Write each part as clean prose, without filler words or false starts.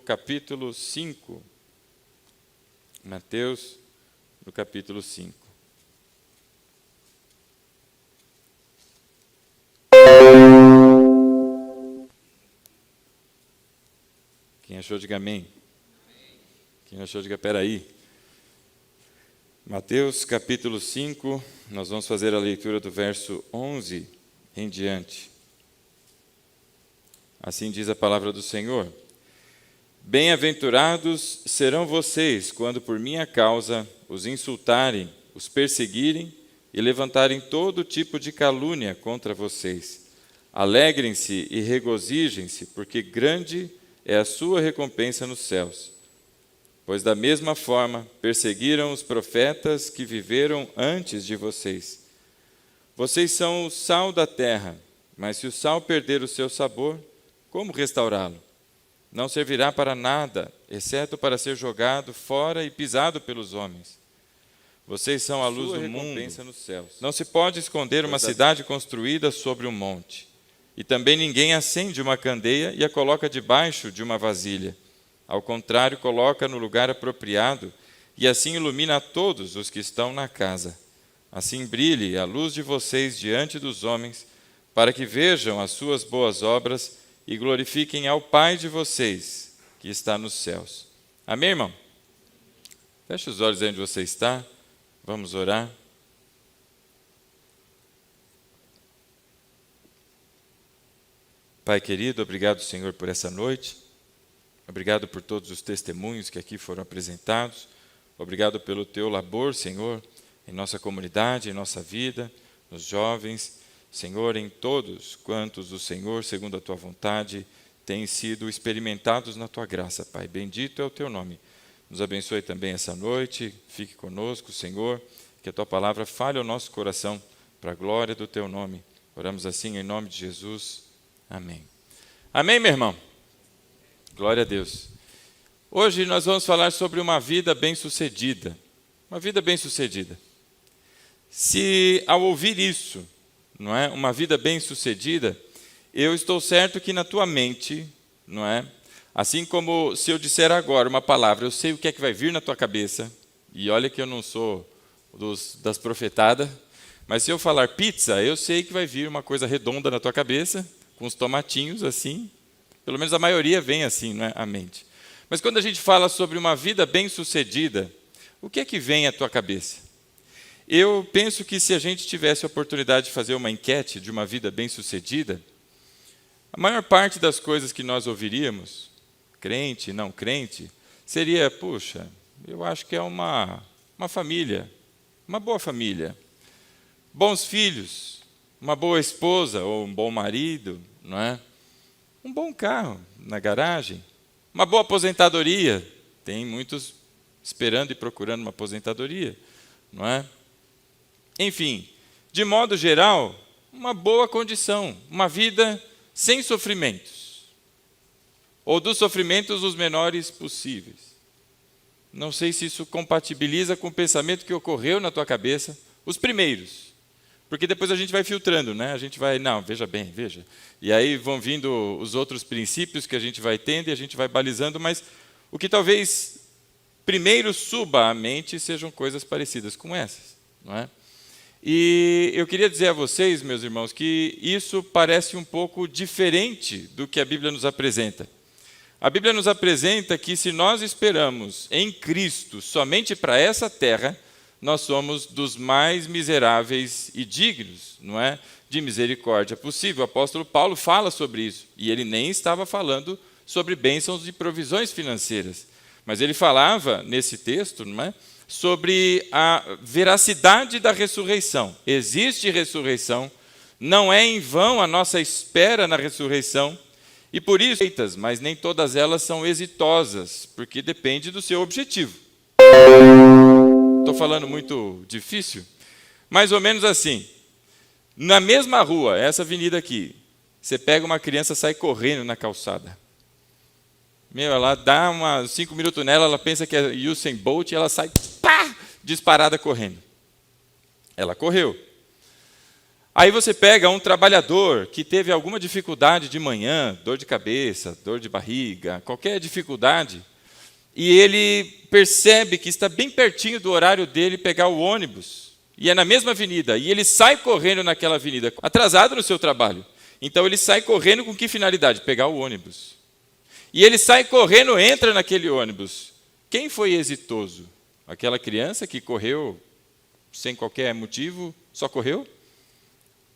capítulo 5. Mateus, no capítulo 5. Quem achou, diga amém. Quem achou, diga peraí. Mateus, capítulo 5, nós vamos fazer a leitura do verso 11 em diante. Assim diz a palavra do Senhor. Bem-aventurados serão vocês quando por minha causa os insultarem, os perseguirem e levantarem todo tipo de calúnia contra vocês. Alegrem-se e regozijem-se, porque grande é a sua recompensa nos céus. Pois da mesma forma perseguiram os profetas que viveram antes de vocês. Vocês são o sal da terra, mas se o sal perder o seu sabor, como restaurá-lo? Não servirá para nada, exceto para ser jogado fora e pisado pelos homens. Vocês são a luz do mundo. Não se pode esconder uma cidade construída sobre um monte. E também ninguém acende uma candeia e a coloca debaixo de uma vasilha. Ao contrário, coloca no lugar apropriado e assim ilumina a todos os que estão na casa. Assim brilhe a luz de vocês diante dos homens, para que vejam as suas boas obras e glorifiquem ao Pai de vocês, que está nos céus. Amém, irmão? Feche os olhos aí onde você está. Vamos orar. Pai querido, obrigado, Senhor, por essa noite. Obrigado por todos os testemunhos que aqui foram apresentados. Obrigado pelo teu labor, Senhor, em nossa comunidade, em nossa vida, nos jovens. Senhor, em todos quantos o Senhor, segundo a tua vontade, têm sido experimentados na tua graça, Pai. Bendito é o teu nome. Nos abençoe também essa noite. Fique conosco, Senhor, que a tua palavra fale ao nosso coração para a glória do teu nome. Oramos assim em nome de Jesus. Amém. Amém, meu irmão? Glória a Deus. Hoje nós vamos falar sobre uma vida bem-sucedida. Uma vida bem-sucedida. Se ao ouvir isso, não é, uma vida bem-sucedida, eu estou certo que na tua mente, não é, assim como se eu disser agora uma palavra, eu sei o que é que vai vir na tua cabeça, e olha que eu não sou das profetadas, mas se eu falar pizza, eu sei que vai vir uma coisa redonda na tua cabeça, com os tomatinhos assim, pelo menos a maioria vem assim, não é, à mente. Mas quando a gente fala sobre uma vida bem-sucedida, o que é que vem à tua cabeça? Eu penso que se a gente tivesse a oportunidade de fazer uma enquete de uma vida bem-sucedida, a maior parte das coisas que nós ouviríamos, crente, não crente, seria, puxa, eu acho que é uma família, uma boa família, bons filhos, uma boa esposa ou um bom marido, não é? Um bom carro na garagem, uma boa aposentadoria, tem muitos esperando e procurando uma aposentadoria, não é? Enfim, de modo geral, uma boa condição, uma vida sem sofrimentos, ou dos sofrimentos os menores possíveis. Não sei se isso compatibiliza com o pensamento que ocorreu na tua cabeça, os primeiros, porque depois a gente vai filtrando, né? A gente vai, não, veja bem, veja. E aí vão vindo os outros princípios que a gente vai tendo e a gente vai balizando, mas o que talvez primeiro suba à mente sejam coisas parecidas com essas, não é? E eu queria dizer a vocês, meus irmãos, que isso parece um pouco diferente do que a Bíblia nos apresenta. A Bíblia nos apresenta que se nós esperamos em Cristo somente para essa terra, nós somos dos mais miseráveis e dignos, não é, de misericórdia possível. O apóstolo Paulo fala sobre isso, e ele nem estava falando sobre bênçãos e provisões financeiras, mas ele falava nesse texto, não é, sobre a veracidade da ressurreição. Existe ressurreição, não é em vão a nossa espera na ressurreição, e por isso, mas nem todas elas são exitosas, porque depende do seu objetivo. Estou falando muito difícil? Mais ou menos assim, na mesma rua, essa avenida aqui, você pega uma criança e sai correndo na calçada. Ela dá 5 minutos nela, ela pensa que é Usain Bolt e ela sai, pá, disparada correndo. Ela correu. Aí você pega um trabalhador que teve alguma dificuldade de manhã, dor de cabeça, dor de barriga, qualquer dificuldade, e ele percebe que está bem pertinho do horário dele pegar o ônibus, e é na mesma avenida, e ele sai correndo naquela avenida, atrasado no seu trabalho. Então ele sai correndo com que finalidade? Pegar o ônibus. E ele sai correndo, entra naquele ônibus. Quem foi exitoso? Aquela criança que correu sem qualquer motivo, só correu?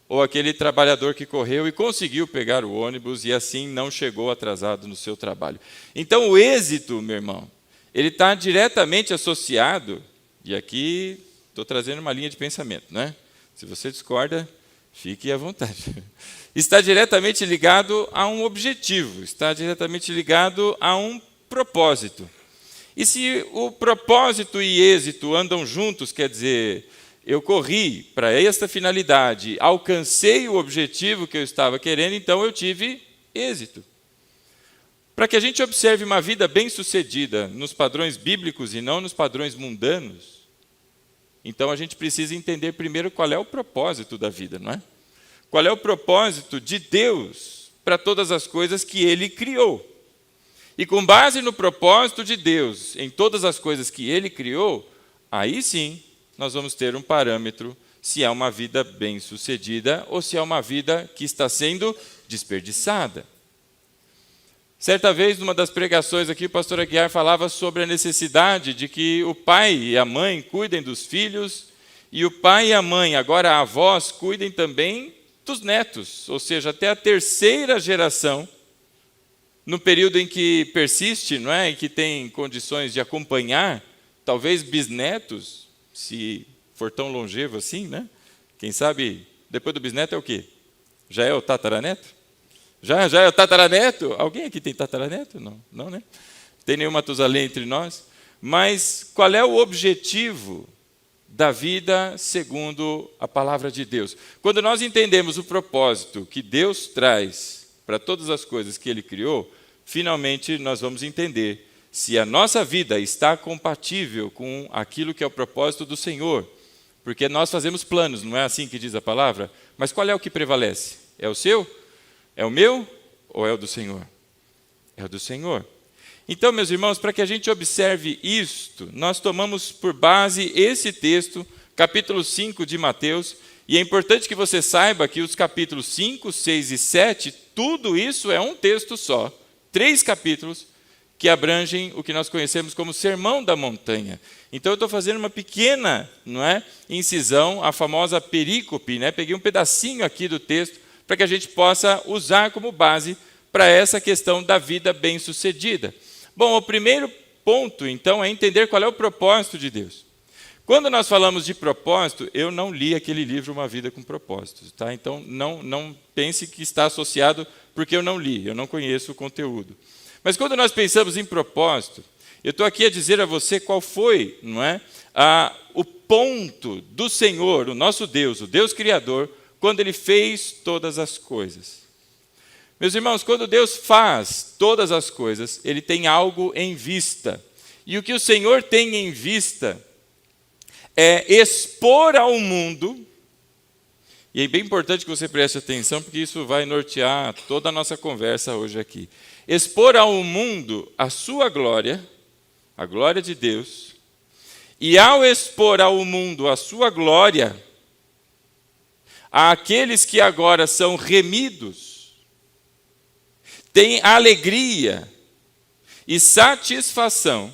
Ou aquele trabalhador que correu e conseguiu pegar o ônibus e assim não chegou atrasado no seu trabalho? Então o êxito, meu irmão, ele está diretamente associado, e aqui estou trazendo uma linha de pensamento, né? Se você discorda, fique à vontade. Está diretamente ligado a um objetivo, está diretamente ligado a um propósito. E se o propósito e êxito andam juntos, quer dizer, eu corri para esta finalidade, alcancei o objetivo que eu estava querendo, então eu tive êxito. Para que a gente observe uma vida bem-sucedida nos padrões bíblicos e não nos padrões mundanos, então a gente precisa entender primeiro qual é o propósito da vida, não é? Qual é o propósito de Deus para todas as coisas que Ele criou. E com base no propósito de Deus em todas as coisas que Ele criou, aí sim nós vamos ter um parâmetro se é uma vida bem-sucedida ou se é uma vida que está sendo desperdiçada. Certa vez, numa das pregações aqui, o pastor Aguiar falava sobre a necessidade de que o pai e a mãe cuidem dos filhos, e o pai e a mãe, agora avós, cuidem também dos netos, ou seja, até a terceira geração, no período em que persiste, não é? Em que tem condições de acompanhar, talvez bisnetos, se for tão longevo assim, né? Quem sabe, depois do bisneto é o quê? Já é o tataraneto? Já é o tataraneto? Alguém aqui tem tataraneto? Não, né? Tem nenhum Matusalém entre nós? Mas qual é o objetivo da vida segundo a palavra de Deus? Quando nós entendemos o propósito que Deus traz para todas as coisas que Ele criou, finalmente nós vamos entender se a nossa vida está compatível com aquilo que é o propósito do Senhor. Porque nós fazemos planos, não é assim que diz a palavra? Mas qual é o que prevalece? É o seu? É o meu? Ou é o do Senhor? É o do Senhor. Então, meus irmãos, para que a gente observe isto, nós tomamos por base esse texto, capítulo 5 de Mateus, e é importante que você saiba que os capítulos 5, 6 e 7, tudo isso é um texto só, 3 capítulos, que abrangem o que nós conhecemos como Sermão da Montanha. Então, eu estou fazendo uma pequena, não é, incisão, a famosa perícope, né? Peguei um pedacinho aqui do texto, para que a gente possa usar como base para essa questão da vida bem-sucedida. Bom, o primeiro ponto, então, é entender qual é o propósito de Deus. Quando nós falamos de propósito, eu não li aquele livro Uma Vida com Propósitos, tá? Então, não pense que está associado porque eu não li, eu não conheço o conteúdo. Mas quando nós pensamos em propósito, eu estou aqui a dizer a você qual foi, não é, o ponto do Senhor, o nosso Deus, o Deus Criador, quando Ele fez todas as coisas. Meus irmãos, quando Deus faz todas as coisas, Ele tem algo em vista. E o que o Senhor tem em vista é expor ao mundo, e é bem importante que você preste atenção, porque isso vai nortear toda a nossa conversa hoje aqui. Expor ao mundo a sua glória, a glória de Deus, e ao expor ao mundo a sua glória, àqueles que agora são remidos, têm alegria e satisfação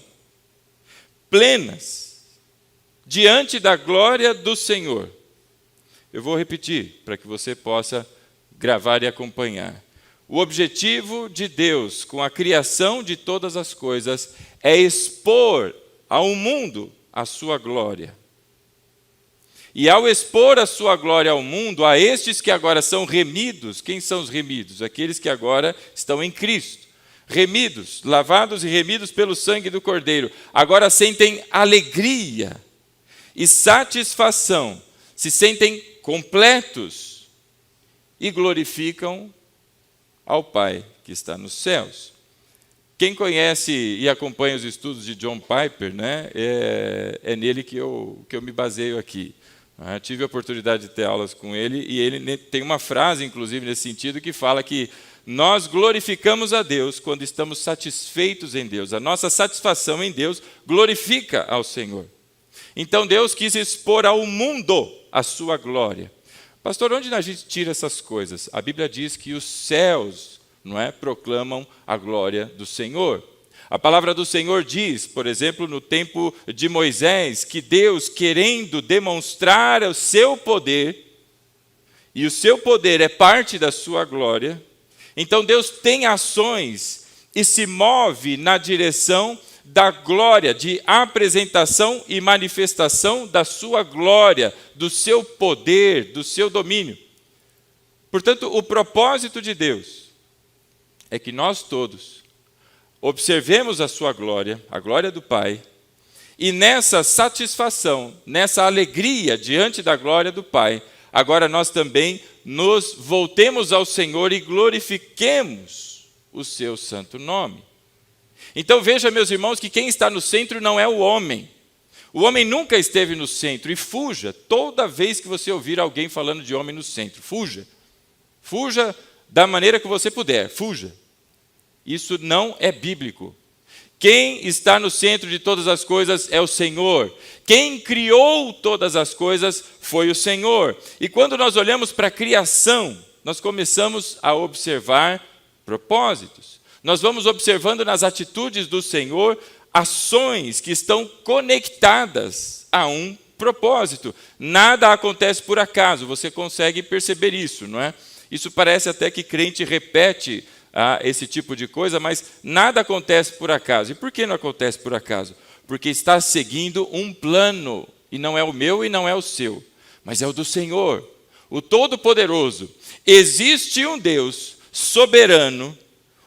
plenas diante da glória do Senhor. Eu vou repetir para que você possa gravar e acompanhar. O objetivo de Deus com a criação de todas as coisas é expor ao mundo a sua glória. E ao expor a sua glória ao mundo, a estes que agora são remidos, quem são os remidos? Aqueles que agora estão em Cristo. Remidos, lavados e remidos pelo sangue do Cordeiro, agora sentem alegria e satisfação, se sentem completos e glorificam ao Pai que está nos céus. Quem conhece e acompanha os estudos de John Piper, né, é nele que eu me baseio aqui. Tive a oportunidade de ter aulas com ele, e ele tem uma frase, inclusive, nesse sentido, que fala que nós glorificamos a Deus quando estamos satisfeitos em Deus. A nossa satisfação em Deus glorifica ao Senhor. Então Deus quis expor ao mundo a sua glória. Pastor, onde a gente tira essas coisas? A Bíblia diz que os céus, proclamam a glória do Senhor. A palavra do Senhor diz, por exemplo, no tempo de Moisés, que Deus, querendo demonstrar o seu poder, e o seu poder é parte da sua glória, então Deus tem ações e se move na direção da glória, de apresentação e manifestação da sua glória, do seu poder, do seu domínio. Portanto, o propósito de Deus é que nós todos observemos a sua glória, a glória do Pai, e nessa satisfação, nessa alegria diante da glória do Pai, agora nós também nos voltemos ao Senhor e glorifiquemos o seu santo nome. Então veja, meus irmãos, que quem está no centro não é o homem. O homem nunca esteve no centro, e fuja toda vez que você ouvir alguém falando de homem no centro. Fuja. Fuja da maneira que você puder, fuja. Isso não é bíblico. Quem está no centro de todas as coisas é o Senhor. Quem criou todas as coisas foi o Senhor. E quando nós olhamos para a criação, nós começamos a observar propósitos. Nós vamos observando nas atitudes do Senhor ações que estão conectadas a um propósito. Nada acontece por acaso, você consegue perceber isso, não é? Isso parece até que crente repete esse tipo de coisa, mas nada acontece por acaso. E por que não acontece por acaso? Porque está seguindo um plano, e não é o meu e não é o seu, mas é o do Senhor, o Todo-Poderoso. Existe um Deus soberano,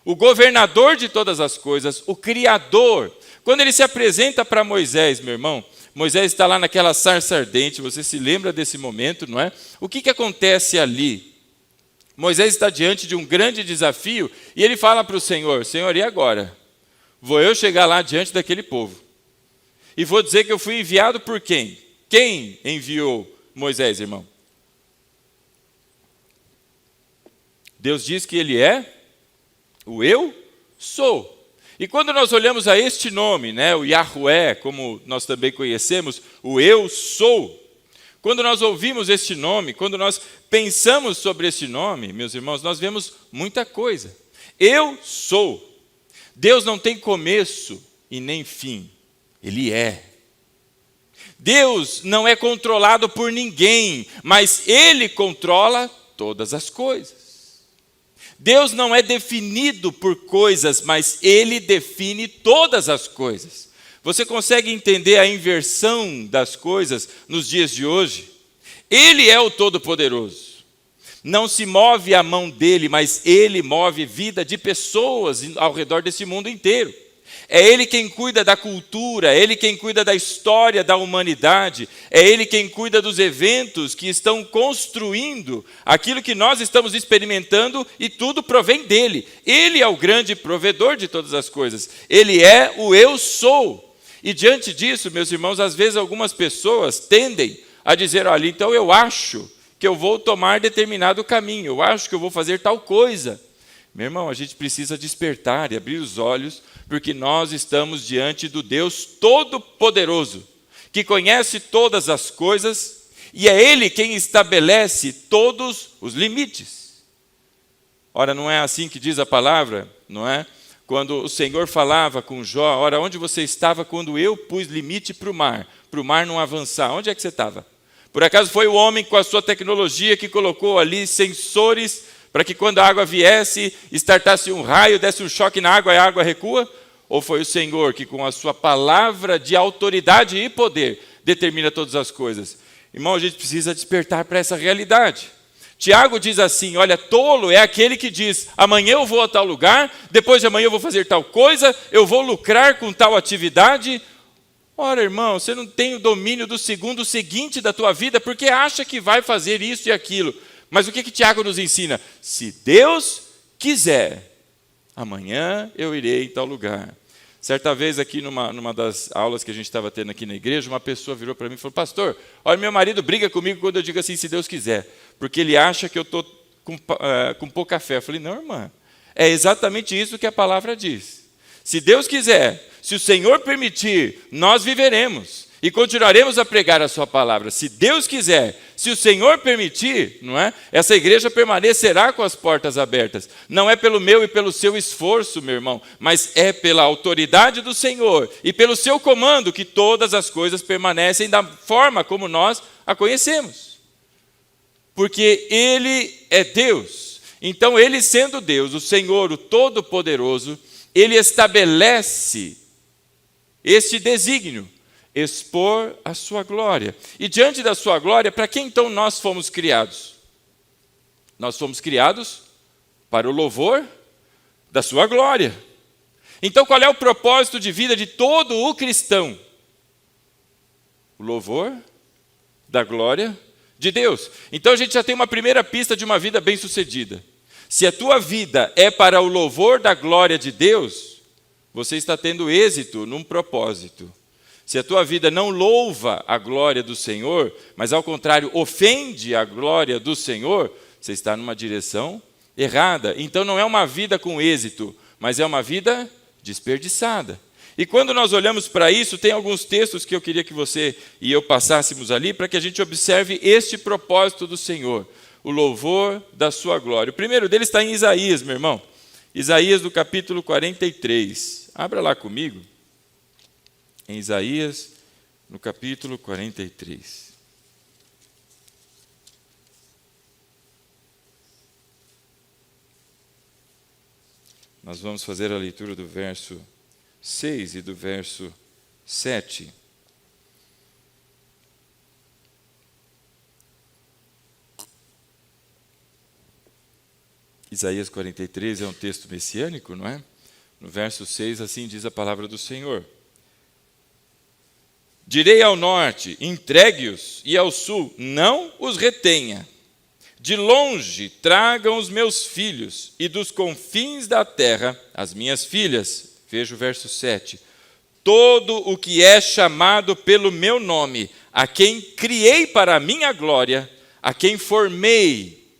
o governador de todas as coisas, o Criador. Quando ele se apresenta para Moisés, meu irmão, Moisés está lá naquela sarça ardente, você se lembra desse momento, não é? O que acontece ali? Moisés está diante de um grande desafio e ele fala para o Senhor, Senhor, e agora? Vou eu chegar lá diante daquele povo e vou dizer que eu fui enviado por quem? Quem enviou Moisés, irmão? Deus diz que ele é o eu sou. E quando nós olhamos a este nome, o Yahué, como nós também conhecemos, o eu sou, quando nós ouvimos este nome, quando nós pensamos sobre este nome, meus irmãos, nós vemos muita coisa. Eu sou. Deus não tem começo e nem fim. Ele é. Deus não é controlado por ninguém, mas Ele controla todas as coisas. Deus não é definido por coisas, mas Ele define todas as coisas. Você consegue entender a inversão das coisas nos dias de hoje? Ele é o Todo-Poderoso. Não se move a mão dele, mas Ele move vida de pessoas ao redor desse mundo inteiro. É Ele quem cuida da cultura, é Ele quem cuida da história da humanidade, é Ele quem cuida dos eventos que estão construindo aquilo que nós estamos experimentando, e tudo provém dEle. Ele é o grande provedor de todas as coisas. Ele é o eu sou. E diante disso, meus irmãos, às vezes algumas pessoas tendem a dizer, olha, então eu acho que eu vou tomar determinado caminho, eu acho que eu vou fazer tal coisa. Meu irmão, a gente precisa despertar e abrir os olhos, porque nós estamos diante do Deus Todo-Poderoso, que conhece todas as coisas, e é Ele quem estabelece todos os limites. Ora, não é assim que diz a palavra, não é? Quando o Senhor falava com Jó, ora, onde você estava quando eu pus limite para o mar não avançar? Onde é que você estava? Por acaso foi o homem com a sua tecnologia que colocou ali sensores para que quando a água viesse, startasse um raio, desse um choque na água e a água recua? Ou foi o Senhor que com a sua palavra de autoridade e poder determina todas as coisas? Irmão, a gente precisa despertar para essa realidade. Tiago diz assim, olha, tolo é aquele que diz, amanhã eu vou a tal lugar, depois de amanhã eu vou fazer tal coisa, eu vou lucrar com tal atividade. Ora, irmão, você não tem o domínio do segundo seguinte da tua vida, porque acha que vai fazer isso e aquilo. Mas o que Tiago nos ensina? Se Deus quiser, amanhã eu irei em tal lugar. Certa vez aqui numa das aulas que a gente estava tendo aqui na igreja, uma pessoa virou para mim e falou: pastor, olha, meu marido briga comigo quando eu digo assim, se Deus quiser, porque ele acha que eu estou com pouca fé. Eu falei: não, irmã, é exatamente isso que a palavra diz. Se Deus quiser, se o Senhor permitir, nós viveremos e continuaremos a pregar a sua palavra. Se Deus quiser, se o Senhor permitir, não é? Essa igreja permanecerá com as portas abertas. Não é pelo meu e pelo seu esforço, meu irmão, mas é pela autoridade do Senhor e pelo seu comando que todas as coisas permanecem da forma como nós a conhecemos. Porque Ele é Deus. Então, Ele sendo Deus, o Senhor, o Todo-Poderoso, Ele estabelece este desígnio, expor a sua glória. E diante da sua glória, para que então nós fomos criados? Nós fomos criados para o louvor da sua glória. Então qual é o propósito de vida de todo o cristão? O louvor da glória de Deus. Então a gente já tem uma primeira pista de uma vida bem-sucedida. Se a tua vida é para o louvor da glória de Deus, você está tendo êxito num propósito. Se a tua vida não louva a glória do Senhor, mas ao contrário ofende a glória do Senhor, você está numa direção errada. Então não é uma vida com êxito, mas é uma vida desperdiçada. E quando nós olhamos para isso, tem alguns textos que eu queria que você e eu passássemos ali, para que a gente observe este propósito do Senhor, o louvor da sua glória. O primeiro deles está em Isaías, meu irmão. Isaías, do capítulo 43. Abra lá comigo. Em Isaías, no capítulo 43. Nós vamos fazer a leitura do verso 6 e do verso 7. Isaías 43 é um texto messiânico, não é? No verso 6, assim diz a palavra do Senhor. Direi ao norte, entregue-os, e ao sul, não os retenha. De longe tragam os meus filhos, e dos confins da terra as minhas filhas. Veja o verso 7. Todo o que é chamado pelo meu nome, a quem criei para a minha glória, a quem formei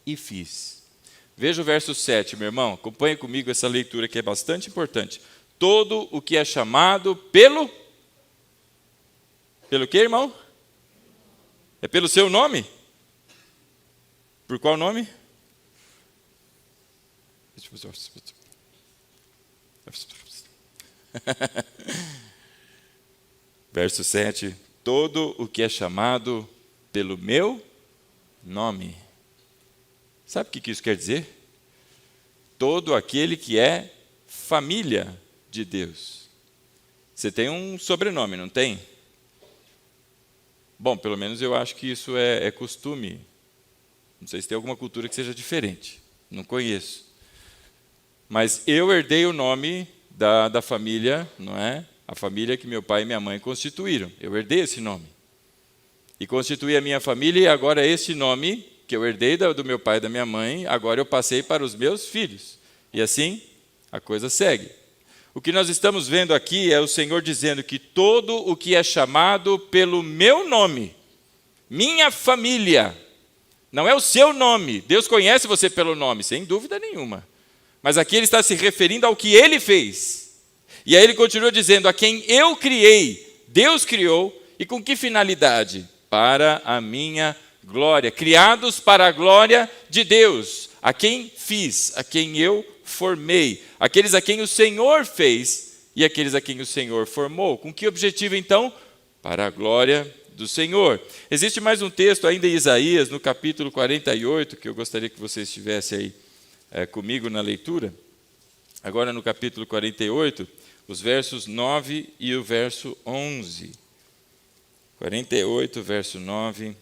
e fiz. Veja o verso 7, meu irmão. Acompanhe comigo essa leitura que é bastante importante. Todo o que é chamado pelo quê, irmão? É pelo seu nome? Por qual nome? Verso 7. Todo o que é chamado pelo meu nome. Sabe o que isso quer dizer? Todo aquele que é família de Deus. Você tem um sobrenome, não tem? Bom, pelo menos eu acho que isso é costume. Não sei se tem alguma cultura que seja diferente. Não conheço. Mas eu herdei o nome da família, não é? A família que meu pai e minha mãe constituíram. Eu herdei esse nome. E constituí a minha família, e agora esse nome que eu herdei do meu pai e da minha mãe, agora eu passei para os meus filhos. E assim, a coisa segue. O que nós estamos vendo aqui é o Senhor dizendo que todo o que é chamado pelo meu nome, minha família, não é o seu nome. Deus conhece você pelo nome, sem dúvida nenhuma. Mas aqui ele está se referindo ao que ele fez. E aí ele continua dizendo, a quem eu criei, Deus criou, e com que finalidade? Para a minha glória. Criados para a glória de Deus, a quem fiz, a quem eu formei, aqueles a quem o Senhor fez e aqueles a quem o Senhor formou. Com que objetivo, então? Para a glória do Senhor. Existe mais um texto ainda em Isaías, no capítulo 48, que eu gostaria que você estivesse aí comigo na leitura. Agora no capítulo 48, os versos 9 e o verso 11. 48, verso 9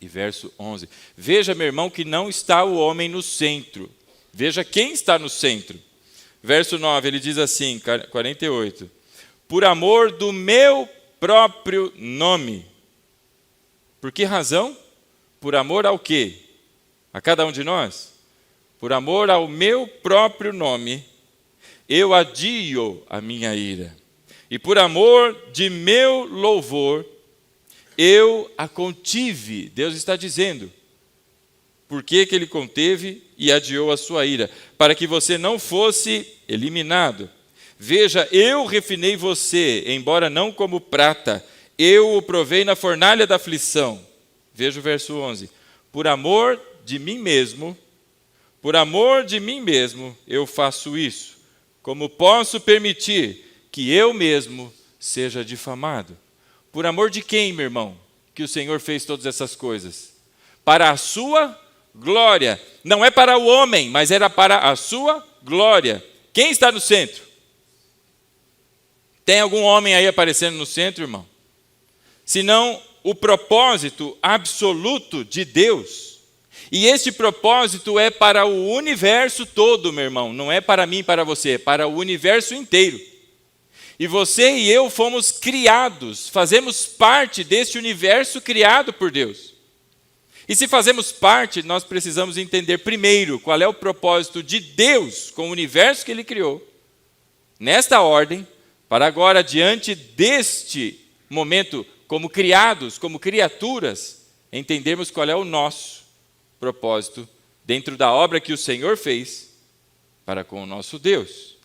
e verso 11. Veja, meu irmão, que não está o homem no centro. Veja quem está no centro. Verso 9, ele diz assim, 48. Por amor do meu próprio nome. Por que razão? Por amor ao quê? A cada um de nós? Por amor ao meu próprio nome, eu adio a minha ira. E por amor de meu louvor, eu a contive. Deus está dizendo. Por que ele conteve e adiou a sua ira? Para que você não fosse eliminado. Veja, eu refinei você, embora não como prata. Eu o provei na fornalha da aflição. Veja o verso 11. Por amor de mim mesmo, eu faço isso. Como posso permitir que eu mesmo seja difamado? Por amor de quem, meu irmão, que o Senhor fez todas essas coisas? Para a sua glória. Não é para o homem, mas era para a sua glória. Quem está no centro? Tem algum homem aí aparecendo no centro, irmão? Senão o propósito absoluto de Deus. E este propósito é para o universo todo, meu irmão. Não é para mim e para você, é para o universo inteiro. E você e eu fomos criados, fazemos parte deste universo criado por Deus. E se fazemos parte, nós precisamos entender primeiro qual é o propósito de Deus com o universo que Ele criou. Nesta ordem, para agora, diante deste momento, como criados, como criaturas, entendermos qual é o nosso propósito dentro da obra que o Senhor fez para com o nosso Deus.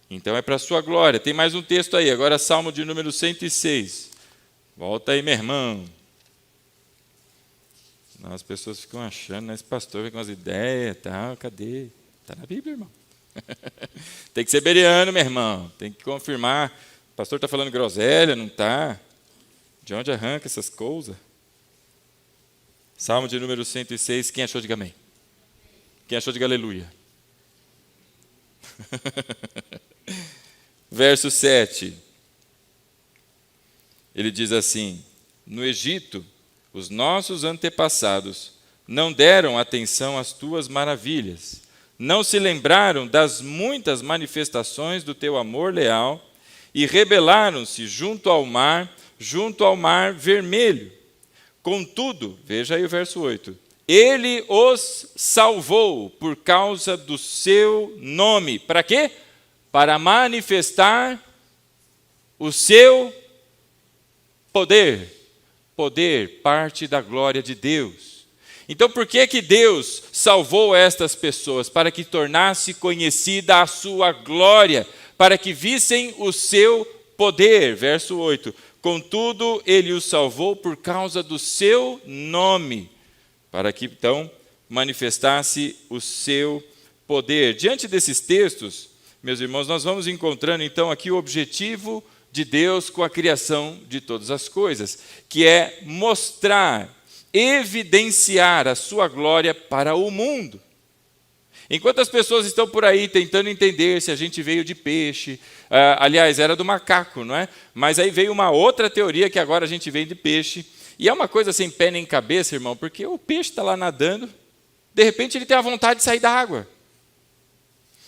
Então é para a sua glória. Tem mais um texto aí, agora Salmo de número 106. Volta aí, meu irmão. As pessoas ficam achando, né? Esse pastor vem com as ideias, tal, cadê? Está na Bíblia, irmão. Tem que ser bereano, meu irmão. Tem que confirmar. O pastor está falando groselha, não está? De onde arranca essas coisas? Salmo de número 106, quem achou, diga amém. Quem achou, diga aleluia. Verso 7. Ele diz assim: no Egito, os nossos antepassados não deram atenção às tuas maravilhas, não se lembraram das muitas manifestações do teu amor leal e rebelaram-se junto ao mar vermelho. Contudo, veja aí o verso 8, ele os salvou por causa do seu nome. Para quê? Para manifestar o seu poder. Poder, parte da glória de Deus. Então, por que Deus salvou estas pessoas? Para que tornasse conhecida a sua glória, para que vissem o seu poder. Verso 8. Contudo, ele os salvou por causa do seu nome, para que então manifestasse o seu poder. Diante desses textos, meus irmãos, nós vamos encontrando então aqui o objetivo de Deus com a criação de todas as coisas, que é mostrar, evidenciar a sua glória para o mundo. Enquanto as pessoas estão por aí tentando entender se a gente veio de peixe, aliás, era do macaco, não é? Mas aí veio uma outra teoria que agora a gente vem de peixe, e é uma coisa sem pé nem cabeça, irmão, porque o peixe está lá nadando, de repente ele tem a vontade de sair da água.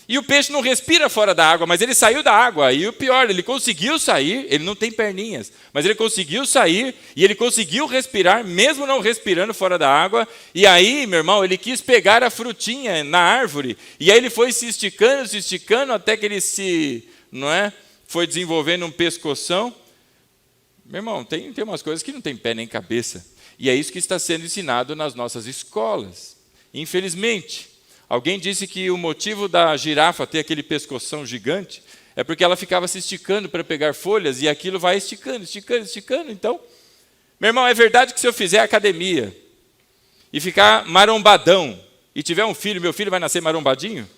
E o peixe não respira fora da água, mas ele saiu da água. E o pior, ele conseguiu sair, ele não tem perninhas, mas ele conseguiu sair e ele conseguiu respirar, mesmo não respirando fora da água. E aí, meu irmão, ele quis pegar a frutinha na árvore. E aí ele foi se esticando, até que ele foi desenvolvendo um pescoção. Meu irmão, tem umas coisas que não tem pé nem cabeça. E é isso que está sendo ensinado nas nossas escolas. Infelizmente. Alguém disse que o motivo da girafa ter aquele pescoção gigante é porque ela ficava se esticando para pegar folhas e aquilo vai esticando. Então, meu irmão, é verdade que se eu fizer academia e ficar marombadão e tiver um filho, meu filho vai nascer marombadinho?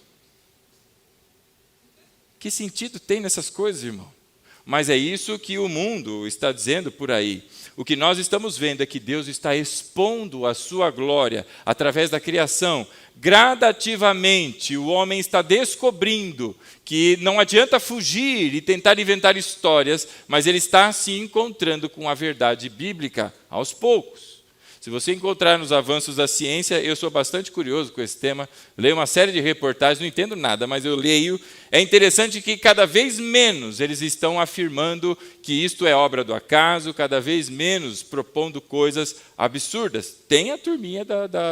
Que sentido tem nessas coisas, irmão? Mas é isso que o mundo está dizendo por aí. O que nós estamos vendo é que Deus está expondo a sua glória através da criação. Gradativamente, o homem está descobrindo que não adianta fugir e tentar inventar histórias, mas ele está se encontrando com a verdade bíblica aos poucos. Se você encontrar nos avanços da ciência, eu sou bastante curioso com esse tema, leio uma série de reportagens, não entendo nada, mas eu leio. É interessante que cada vez menos eles estão afirmando que isto é obra do acaso, cada vez menos propondo coisas absurdas. Tem a turminha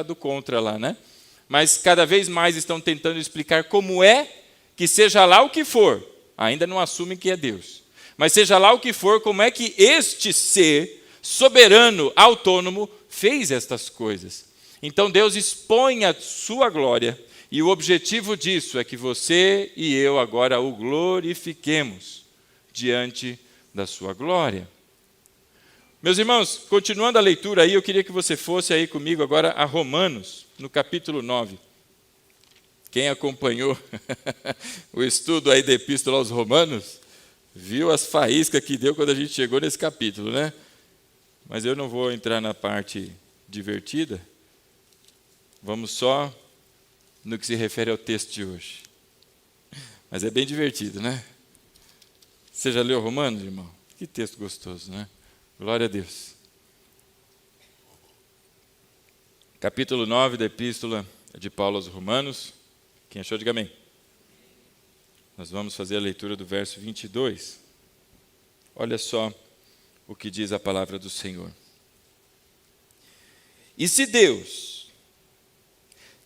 do contra lá, né? Mas cada vez mais estão tentando explicar como é que seja lá o que for, ainda não assumem que é Deus, mas seja lá o que for, como é que este ser soberano, autônomo, fez estas coisas. Então Deus expõe a sua glória, e o objetivo disso é que você e eu agora o glorifiquemos diante da sua glória. Meus irmãos, continuando a leitura aí, eu queria que você fosse aí comigo agora a Romanos, no capítulo 9. Quem acompanhou o estudo aí da Epístola aos Romanos, viu as faíscas que deu quando a gente chegou nesse capítulo, né? Mas eu não vou entrar na parte divertida, vamos só no que se refere ao texto de hoje. Mas é bem divertido, né? Você já leu Romanos, irmão? Que texto gostoso, né? Glória a Deus. Capítulo 9 da Epístola de Paulo aos Romanos. Quem achou, diga amém. Nós vamos fazer a leitura do verso 22. Olha só o que diz a palavra do Senhor. E se Deus,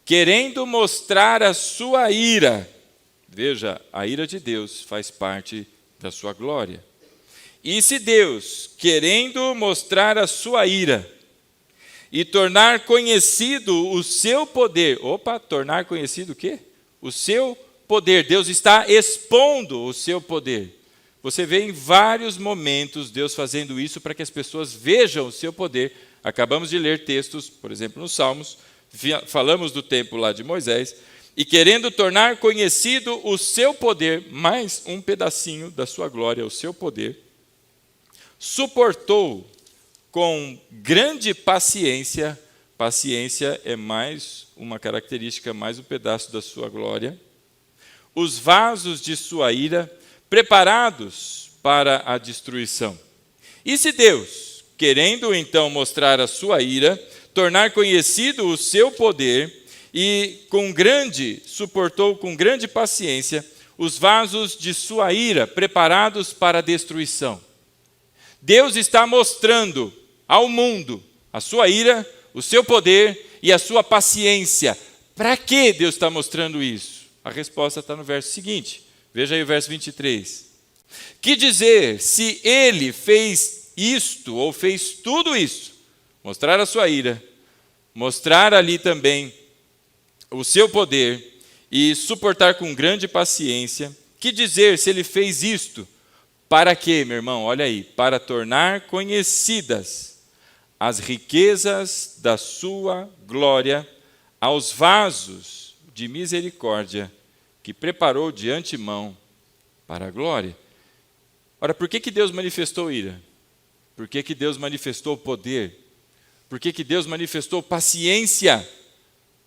querendo mostrar a sua ira, veja, a ira de Deus faz parte da sua glória. E se Deus, querendo mostrar a sua ira e tornar conhecido o seu poder, tornar conhecido o quê? O seu poder. Deus está expondo o seu poder. Você vê em vários momentos Deus fazendo isso para que as pessoas vejam o seu poder. Acabamos de ler textos, por exemplo, nos Salmos, falamos do tempo lá de Moisés, e querendo tornar conhecido o seu poder, mais um pedacinho da sua glória, o seu poder, suportou com grande paciência, paciência é mais uma característica, mais um pedaço da sua glória, os vasos de sua ira, preparados para a destruição. E se Deus, querendo então mostrar a sua ira, tornar conhecido o seu poder, e suportou com grande paciência os vasos de sua ira, preparados para a destruição. Deus está mostrando ao mundo a sua ira, o seu poder e a sua paciência. Para que Deus está mostrando isso? A resposta está no verso seguinte. Veja aí o verso 23. Que dizer, se ele fez isto, ou fez tudo isso, mostrar a sua ira, mostrar ali também o seu poder e suportar com grande paciência, que dizer se ele fez isto? Para quê, meu irmão? Olha aí, para tornar conhecidas as riquezas da sua glória aos vasos de misericórdia que preparou de antemão para a glória. Ora, por que Deus manifestou ira? Por que Deus manifestou poder? Por que Deus manifestou paciência?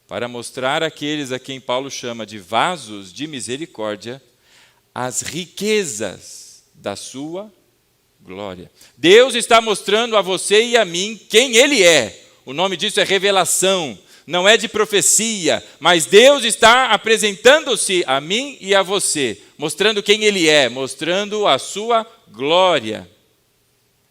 Para mostrar àqueles a quem Paulo chama de vasos de misericórdia as riquezas da sua glória. Deus está mostrando a você e a mim quem Ele é. O nome disso é revelação, não é de profecia, mas Deus está apresentando-se a mim e a você, mostrando quem Ele é, mostrando a sua glória.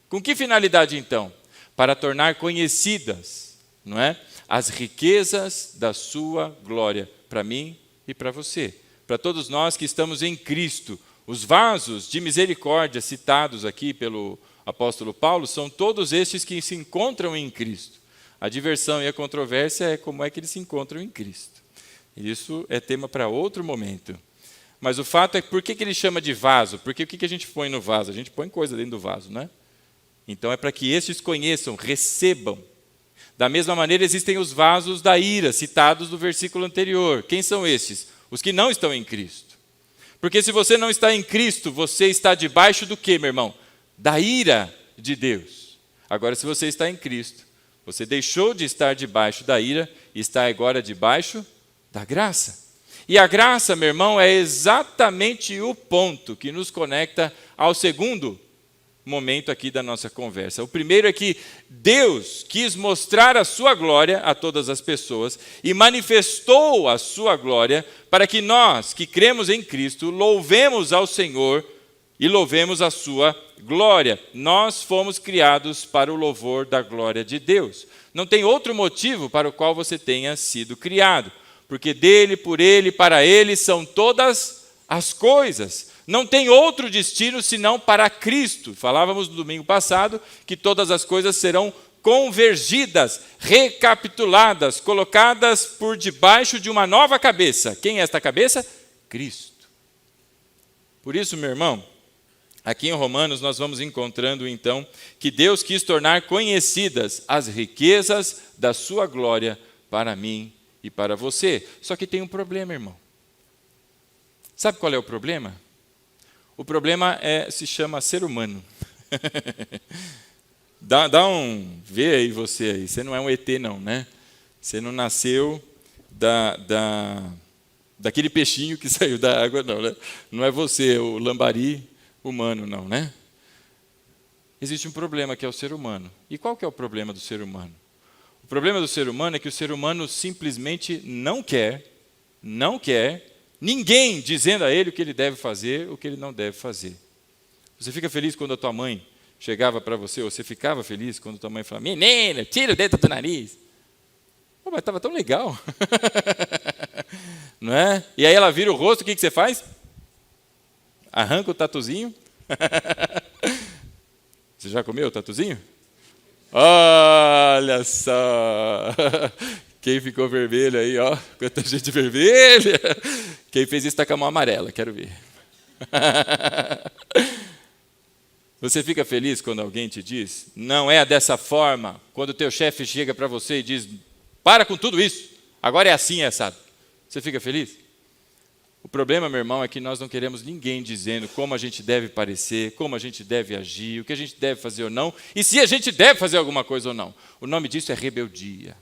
Com que finalidade então? Para tornar conhecidas, não é? As riquezas da sua glória, para mim e para você, para todos nós que estamos em Cristo. Os vasos de misericórdia citados aqui pelo apóstolo Paulo são todos estes que se encontram em Cristo. A diversão e a controvérsia é como é que eles se encontram em Cristo. Isso é tema para outro momento. Mas o fato é, por que ele chama de vaso? Porque o que a gente põe no vaso? A gente põe coisa dentro do vaso, né? Então é para que estes conheçam, recebam. Da mesma maneira existem os vasos da ira, citados no versículo anterior. Quem são estes? Os que não estão em Cristo. Porque se você não está em Cristo, você está debaixo do quê, meu irmão? Da ira de Deus. Agora, se você está em Cristo, você deixou de estar debaixo da ira e está agora debaixo da graça. E a graça, meu irmão, é exatamente o ponto que nos conecta ao segundo momento aqui da nossa conversa. O primeiro é que Deus quis mostrar a sua glória a todas as pessoas e manifestou a sua glória para que nós, que cremos em Cristo, louvemos ao Senhor e louvemos a sua glória. Nós fomos criados para o louvor da glória de Deus. Não tem outro motivo para o qual você tenha sido criado, porque dele, por ele, para ele são todas as coisas, não tem outro destino senão para Cristo. Falávamos no domingo passado que todas as coisas serão convergidas, recapituladas, colocadas por debaixo de uma nova cabeça. Quem é esta cabeça? Cristo. Por isso, meu irmão, aqui em Romanos nós vamos encontrando então que Deus quis tornar conhecidas as riquezas da sua glória para mim e para você. Só que tem um problema, irmão. Sabe qual é o problema? O problema se chama ser humano. Vê aí você aí, você não é um ET não, né? Você não nasceu daquele peixinho que saiu da água não, né? Não é você, o lambari humano não, né? Existe um problema que é o ser humano. E qual que é o problema do ser humano? O problema do ser humano é que o ser humano simplesmente não quer ninguém dizendo a ele o que ele deve fazer, o que ele não deve fazer. Você fica feliz quando a tua mãe chegava para você, ou você ficava feliz quando a tua mãe falava, menina, tira o dedo do nariz. Oh, mas estava tão legal. Não é? E aí ela vira o rosto, o que você faz? Arranca o tatuzinho. Você já comeu o tatuzinho? Olha só! Quem ficou vermelho aí, ó, quanta gente vermelha. Quem fez isso está com a mão amarela, quero ver. Você fica feliz quando alguém te diz, não é dessa forma, quando o teu chefe chega para você e diz, para com tudo isso, agora é assim, é assado. Você fica feliz? O problema, meu irmão, é que nós não queremos ninguém dizendo como a gente deve parecer, como a gente deve agir, o que a gente deve fazer ou não, e se a gente deve fazer alguma coisa ou não. O nome disso é rebeldia.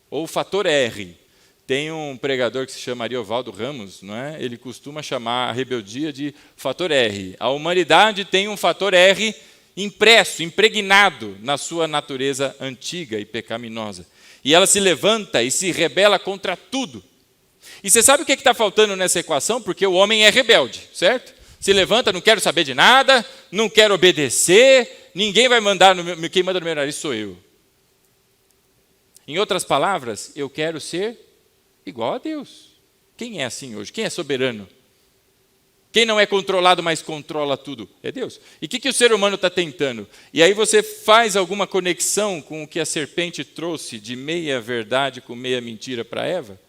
Ou o fator R. Tem um pregador que se chama Ariovaldo Ramos, não é? Ele costuma chamar a rebeldia de fator R. A humanidade tem um fator R impresso, impregnado na sua natureza antiga e pecaminosa. E ela se levanta e se rebela contra tudo. E você sabe o que está faltando nessa equação? Porque o homem é rebelde, certo? Se levanta, não quero saber de nada, não quero obedecer, ninguém vai mandar, quem manda no meu nariz sou eu. Em outras palavras, eu quero ser igual a Deus. Quem é assim hoje? Quem é soberano? Quem não é controlado, mas controla tudo? É Deus. E o que o ser humano está tentando? E aí você faz alguma conexão com o que a serpente trouxe de meia verdade com meia mentira para Eva?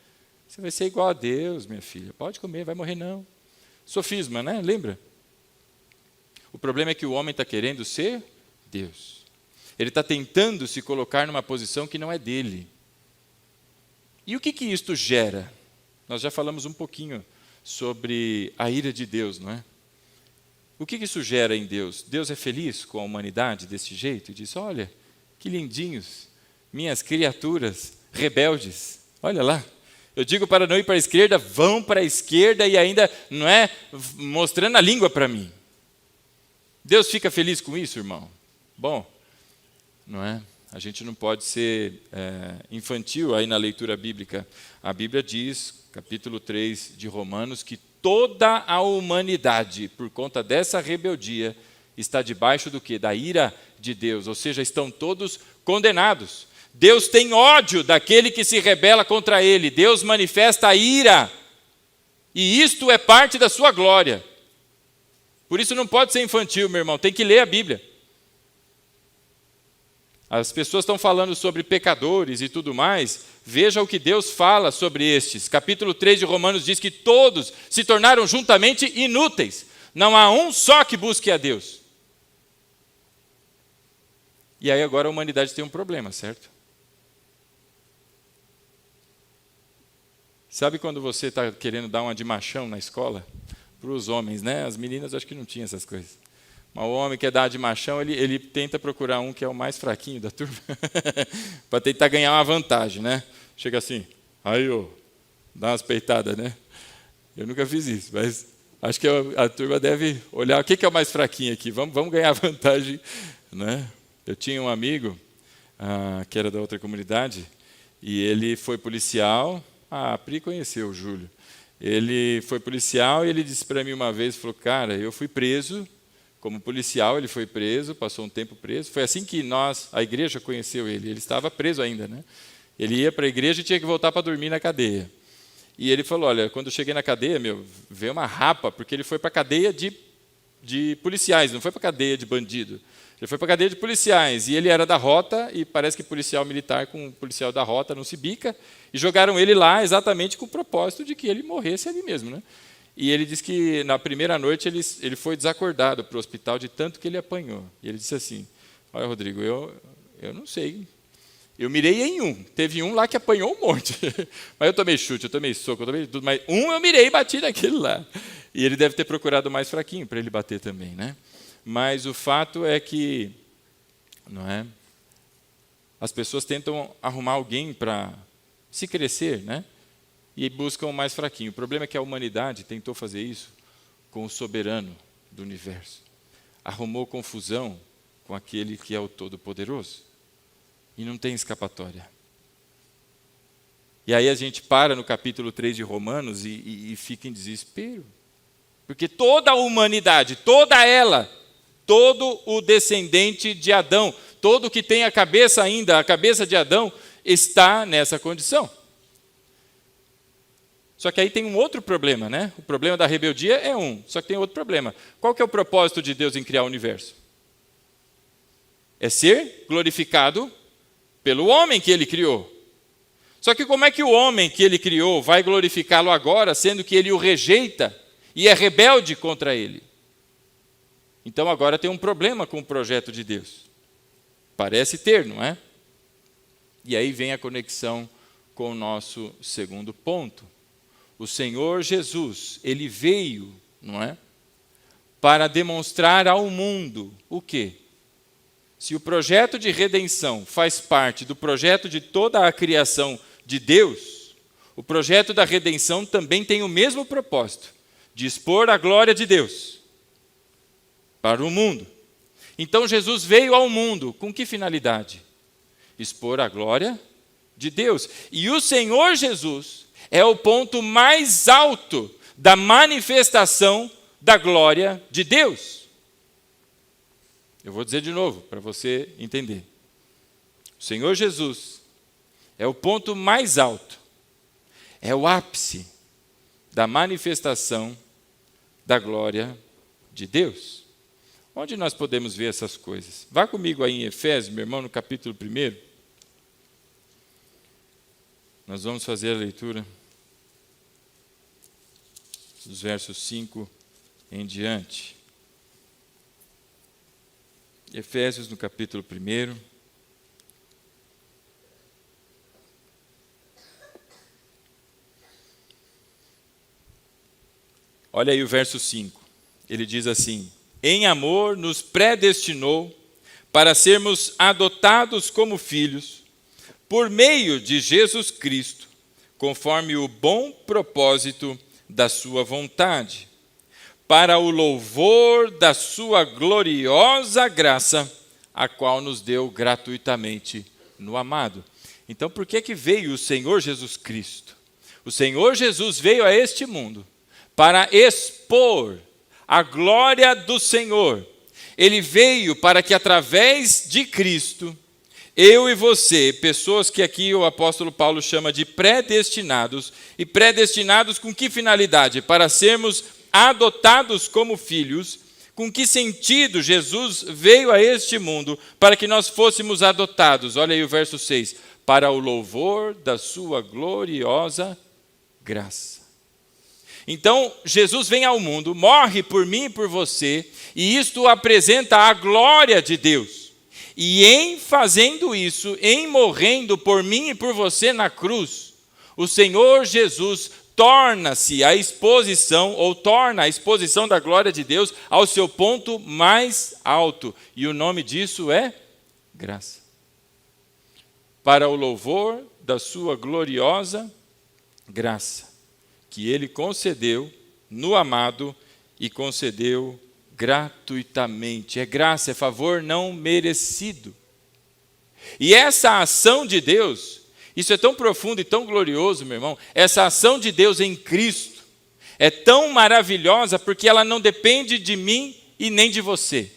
Você vai ser igual a Deus, minha filha. Pode comer, vai morrer não. Sofisma, né? Lembra? O problema é que o homem está querendo ser Deus. Ele está tentando se colocar numa posição que não é dele. E o que isto gera? Nós já falamos um pouquinho sobre a ira de Deus, não é? O que isso gera em Deus? Deus é feliz com a humanidade desse jeito? E diz, olha, que lindinhos, minhas criaturas rebeldes. Olha lá, eu digo para não ir para a esquerda, vão para a esquerda e ainda, não é, mostrando a língua para mim. Deus fica feliz com isso, irmão? Bom, não é? A gente não pode ser infantil aí na leitura bíblica. A Bíblia diz, capítulo 3 de Romanos, que toda a humanidade, por conta dessa rebeldia, está debaixo do quê? Da ira de Deus, ou seja, estão todos condenados. Deus tem ódio daquele que se rebela contra ele. Deus manifesta a ira. E isto é parte da sua glória. Por isso não pode ser infantil, meu irmão, tem que ler a Bíblia. As pessoas estão falando sobre pecadores e tudo mais. Veja o que Deus fala sobre estes. Capítulo 3 de Romanos diz que todos se tornaram juntamente inúteis. Não há um só que busque a Deus. E aí agora a humanidade tem um problema, certo? Sabe quando você está querendo dar uma de machão na escola? Para os homens, né? As meninas acho que não tinham essas coisas. Mas o homem que quer dar de machão, ele tenta procurar um que é o mais fraquinho da turma, para tentar ganhar uma vantagem, né? Chega assim, aí, ó, dá umas peitadas, né? Eu nunca fiz isso, mas acho que a turma deve olhar, o que é o mais fraquinho aqui? Vamos ganhar vantagem, né? Eu tinha um amigo, que era da outra comunidade, e ele foi policial, a Pri conheceu o Júlio. Ele foi policial e ele disse para mim uma vez, falou, cara, eu fui preso, como policial, ele foi preso, passou um tempo preso. Foi assim que a igreja conheceu ele. Ele estava preso ainda, né? Ele ia para a igreja e tinha que voltar para dormir na cadeia. E ele falou, olha, quando eu cheguei na cadeia, veio uma rapa, porque ele foi para a cadeia de policiais, não foi para a cadeia de bandido. Ele foi para a cadeia de policiais, e ele era da rota, e parece que policial militar com policial da rota não se bica, e jogaram ele lá exatamente com o propósito de que ele morresse ali mesmo, né? E ele disse que na primeira noite ele foi desacordado para o hospital de tanto que ele apanhou. E ele disse assim, olha, Rodrigo, eu não sei, eu mirei em um, teve um lá que apanhou um monte, mas eu tomei chute, eu tomei soco, eu tomei tudo, mas um eu mirei e bati naquele lá. E ele deve ter procurado o mais fraquinho para ele bater também, né? Mas o fato é que, não é? As pessoas tentam arrumar alguém para se crescer, né? E buscam o mais fraquinho. O problema é que a humanidade tentou fazer isso com o soberano do universo. Arrumou confusão com aquele que é o Todo-Poderoso. E não tem escapatória. E aí a gente para no capítulo 3 de Romanos e fica em desespero. Porque toda a humanidade, toda ela, todo o descendente de Adão, todo que tem a cabeça ainda, a cabeça de Adão, está nessa condição. Só que aí tem um outro problema, né? O problema da rebeldia é um, só que tem outro problema. Qual que é o propósito de Deus em criar o universo? É ser glorificado pelo homem que ele criou. Só que como é que o homem que ele criou vai glorificá-lo agora, sendo que ele o rejeita e é rebelde contra ele? Então agora tem um problema com o projeto de Deus. Parece ter, não é? E aí vem a conexão com o nosso segundo ponto. O Senhor Jesus, ele veio, não é? Para demonstrar ao mundo o quê? Se o projeto de redenção faz parte do projeto de toda a criação de Deus, o projeto da redenção também tem o mesmo propósito, de expor a glória de Deus para o mundo. Então Jesus veio ao mundo com que finalidade? Expor a glória de Deus. E o Senhor Jesus é o ponto mais alto da manifestação da glória de Deus. Eu vou dizer de novo, para você entender. O Senhor Jesus é o ponto mais alto, é o ápice da manifestação da glória de Deus. Onde nós podemos ver essas coisas? Vá comigo aí em Efésios, meu irmão, no capítulo 1. Nós vamos fazer a leitura dos versos 5 em diante. Efésios, no capítulo 1. Olha aí o verso 5. Ele diz assim: em amor nos predestinou para sermos adotados como filhos, por meio de Jesus Cristo, conforme o bom propósito da sua vontade, para o louvor da sua gloriosa graça, a qual nos deu gratuitamente no amado. Então, por que veio o Senhor Jesus Cristo? O Senhor Jesus veio a este mundo para expor a glória do Senhor. Ele veio para que, através de Cristo, eu e você, pessoas que aqui o apóstolo Paulo chama de predestinados, e predestinados com que finalidade? Para sermos adotados como filhos. Com que sentido Jesus veio a este mundo para que nós fôssemos adotados? Olha aí o verso 6. Para o louvor da sua gloriosa graça. Então, Jesus vem ao mundo, morre por mim e por você, e isto apresenta a glória de Deus. E em fazendo isso, em morrendo por mim e por você na cruz, o Senhor Jesus torna-se a exposição, ou torna a exposição da glória de Deus ao seu ponto mais alto. E o nome disso é graça. Para o louvor da sua gloriosa graça, que Ele concedeu no amado e concedeu gratuitamente. É graça, é favor não merecido. E essa ação de Deus, isso é tão profundo e tão glorioso, meu irmão, essa ação de Deus em Cristo é tão maravilhosa porque ela não depende de mim e nem de você.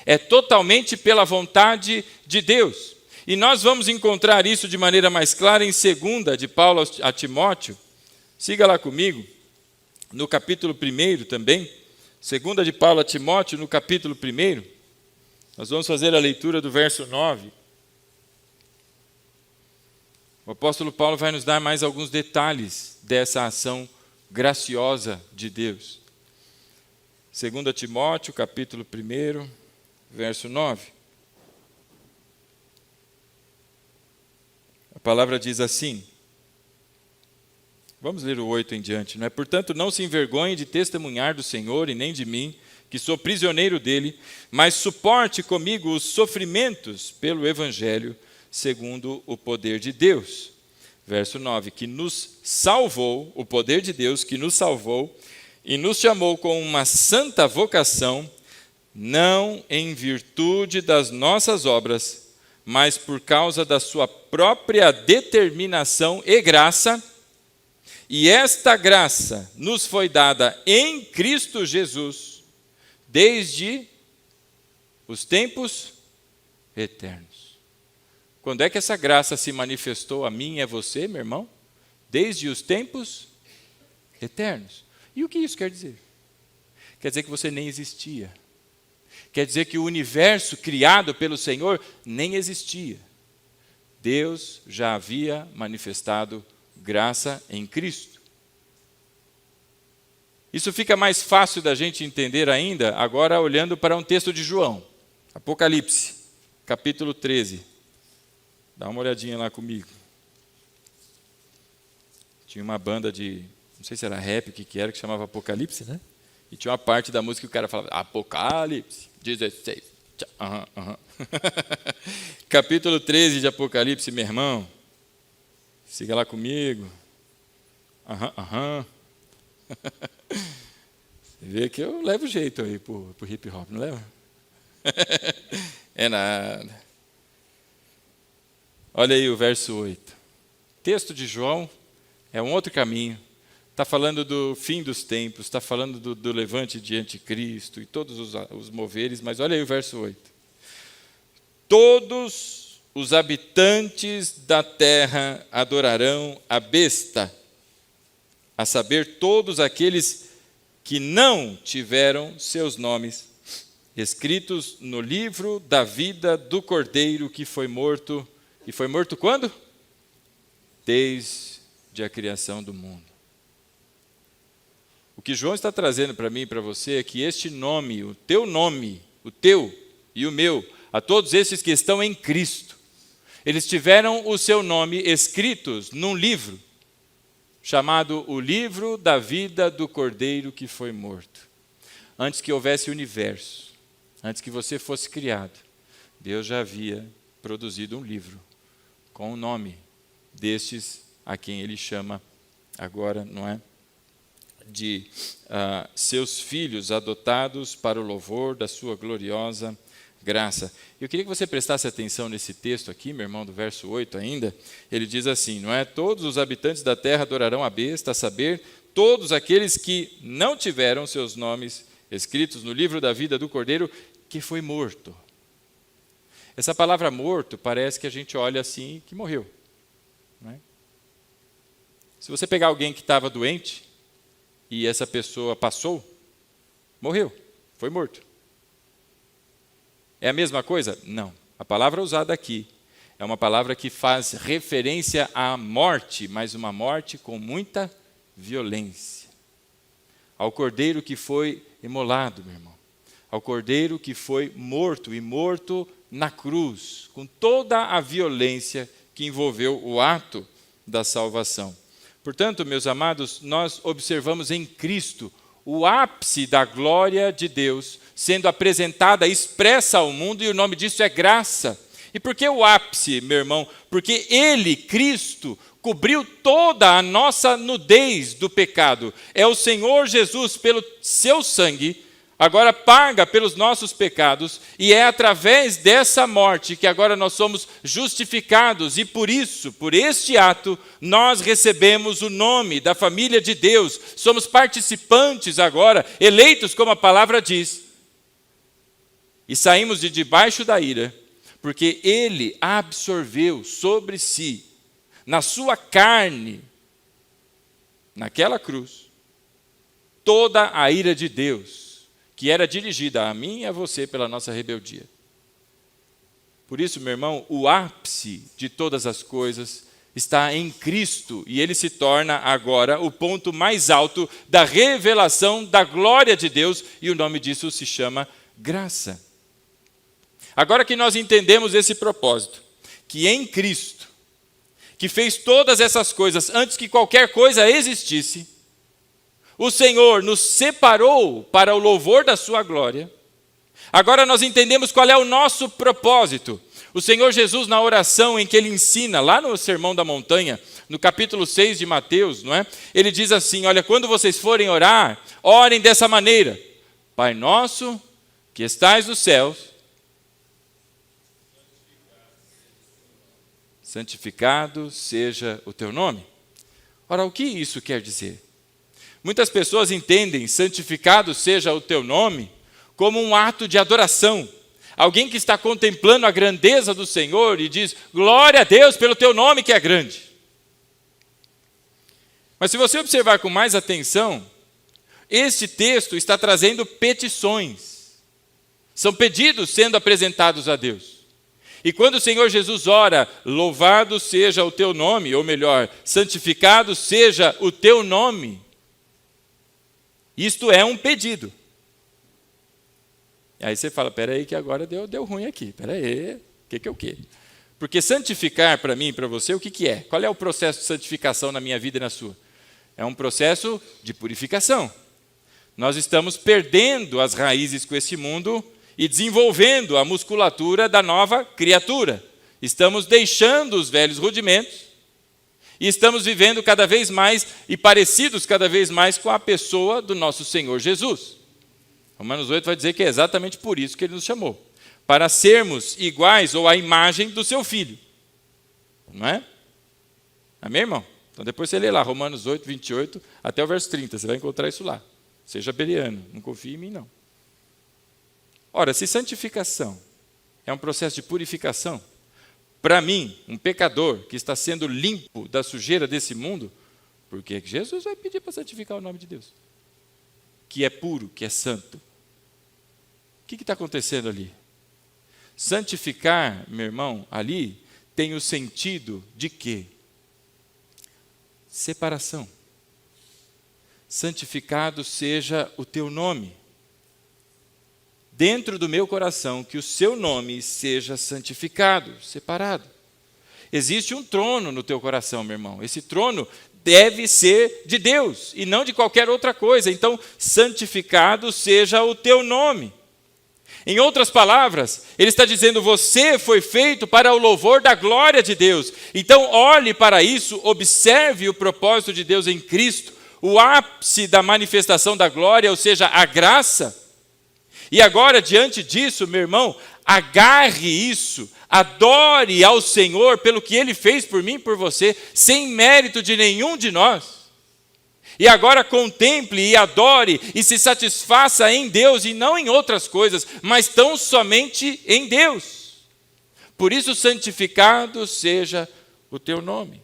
É totalmente pela vontade de Deus. E nós vamos encontrar isso de maneira mais clara em 2 de Paulo a Timóteo, Siga lá comigo, no capítulo 1 também, 2 de Paulo a Timóteo, no capítulo 1, nós vamos fazer a leitura do verso 9. O apóstolo Paulo vai nos dar mais alguns detalhes dessa ação graciosa de Deus. 2 Timóteo, capítulo 1, verso 9. A palavra diz assim, vamos ler o 8 em diante, não é? Portanto, não se envergonhe de testemunhar do Senhor e nem de mim, que sou prisioneiro dele, mas suporte comigo os sofrimentos pelo Evangelho, segundo o poder de Deus. Verso 9, que nos salvou, o poder de Deus que nos salvou, e nos chamou com uma santa vocação, não em virtude das nossas obras, mas por causa da sua própria determinação e graça, e esta graça nos foi dada em Cristo Jesus, desde os tempos eternos. Quando é que essa graça se manifestou a mim e a você, meu irmão? Desde os tempos eternos. E o que isso quer dizer? Quer dizer que você nem existia. Quer dizer que o universo criado pelo Senhor nem existia. Deus já havia manifestado graça em Cristo. Isso fica mais fácil da gente entender ainda, agora olhando para um texto de João. Apocalipse, capítulo 13. Dá uma olhadinha lá comigo. Tinha uma banda de, não sei se era rap, o que era, que chamava Apocalipse, né? E tinha uma parte da música que o cara falava, Apocalipse 16. Capítulo 13 de Apocalipse, meu irmão. Siga lá comigo. Você vê que eu levo jeito aí pro hip hop, não leva? É nada. Olha aí o verso 8. Texto de João é um outro caminho. Está falando do fim dos tempos, está falando do levante de anticristo e todos os moveres, mas olha aí o verso 8. Todos os habitantes da terra adorarão a besta, a saber, todos aqueles que não tiveram seus nomes escritos no livro da vida do Cordeiro que foi morto. E foi morto quando? Desde a criação do mundo. O que João está trazendo para mim e para você é que este nome, o teu e o meu, a todos esses que estão em Cristo, eles tiveram o seu nome escritos num livro, chamado o livro da vida do Cordeiro que foi morto. Antes que houvesse universo, antes que você fosse criado, Deus já havia produzido um livro com o nome destes a quem ele chama agora, não é? De seus filhos adotados para o louvor da sua gloriosa graça. Eu queria que você prestasse atenção nesse texto aqui, meu irmão, do verso 8 ainda. Ele diz assim, não é? Todos os habitantes da terra adorarão a besta, a saber, todos aqueles que não tiveram seus nomes escritos no livro da vida do Cordeiro que foi morto. Essa palavra morto parece que a gente olha assim que morreu. Não é? Se você pegar alguém que estava doente e essa pessoa passou, morreu, foi morto. É a mesma coisa? Não. A palavra usada aqui é uma palavra que faz referência à morte, mas uma morte com muita violência. Ao cordeiro que foi imolado, meu irmão. Ao cordeiro que foi morto, e morto na cruz, com toda a violência que envolveu o ato da salvação. Portanto, meus amados, nós observamos em Cristo o ápice da glória de Deus sendo apresentada, expressa ao mundo, e o nome disso é graça. E por que o ápice, meu irmão? Porque Ele, Cristo, cobriu toda a nossa nudez do pecado. É o Senhor Jesus, pelo seu sangue, agora paga pelos nossos pecados, e é através dessa morte que agora nós somos justificados, e por isso, por este ato, nós recebemos o nome da família de Deus, somos participantes agora, eleitos como a palavra diz, e saímos de debaixo da ira, porque Ele absorveu sobre si, na sua carne, naquela cruz, toda a ira de Deus, que era dirigida a mim e a você pela nossa rebeldia. Por isso, meu irmão, o ápice de todas as coisas está em Cristo, e ele se torna agora o ponto mais alto da revelação da glória de Deus, e o nome disso se chama graça. Agora que nós entendemos esse propósito, que em Cristo, que fez todas essas coisas antes que qualquer coisa existisse, o Senhor nos separou para o louvor da sua glória. Agora nós entendemos qual é o nosso propósito. O Senhor Jesus, na oração em que ele ensina, lá no Sermão da Montanha, no capítulo 6 de Mateus, não é? Ele diz assim, olha, quando vocês forem orar, orem dessa maneira: Pai nosso, que estais nos céus, santificado seja o teu nome. Ora, o que isso quer dizer? Muitas pessoas entendem santificado seja o teu nome como um ato de adoração. Alguém que está contemplando a grandeza do Senhor e diz, glória a Deus pelo teu nome que é grande. Mas se você observar com mais atenção, este texto está trazendo petições. São pedidos sendo apresentados a Deus. E quando o Senhor Jesus ora, louvado seja o teu nome, ou melhor, santificado seja o teu nome, isto é um pedido. Aí você fala, peraí que agora deu ruim aqui, peraí, o que é o quê? Porque santificar para mim e para você, o que é? Qual é o processo de santificação na minha vida e na sua? É um processo de purificação. Nós estamos perdendo as raízes com esse mundo e desenvolvendo a musculatura da nova criatura. Estamos deixando os velhos rudimentos e estamos vivendo cada vez mais e parecidos cada vez mais com a pessoa do nosso Senhor Jesus. Romanos 8 vai dizer que é exatamente por isso que ele nos chamou. Para sermos iguais ou à imagem do seu Filho. Não é? Amém, irmão? Então depois você lê lá, Romanos 8, 28, até o verso 30. Você vai encontrar isso lá. Seja bereano, não confie em mim, não. Ora, se santificação é um processo de purificação, para mim, um pecador que está sendo limpo da sujeira desse mundo, por que Jesus vai pedir para santificar o nome de Deus? Que é puro, que é santo. O que está acontecendo ali? Santificar, meu irmão, ali tem o sentido de quê? Separação. Santificado seja o teu nome. Dentro do meu coração, que o seu nome seja santificado, separado. Existe um trono no teu coração, meu irmão. Esse trono deve ser de Deus e não de qualquer outra coisa. Então, santificado seja o teu nome. Em outras palavras, ele está dizendo, você foi feito para o louvor da glória de Deus. Então, olhe para isso, observe o propósito de Deus em Cristo, o ápice da manifestação da glória, ou seja, a graça. E agora, diante disso, meu irmão, agarre isso, adore ao Senhor pelo que Ele fez por mim e por você, sem mérito de nenhum de nós. E agora contemple e adore e se satisfaça em Deus e não em outras coisas, mas tão somente em Deus. Por isso, santificado seja o teu nome.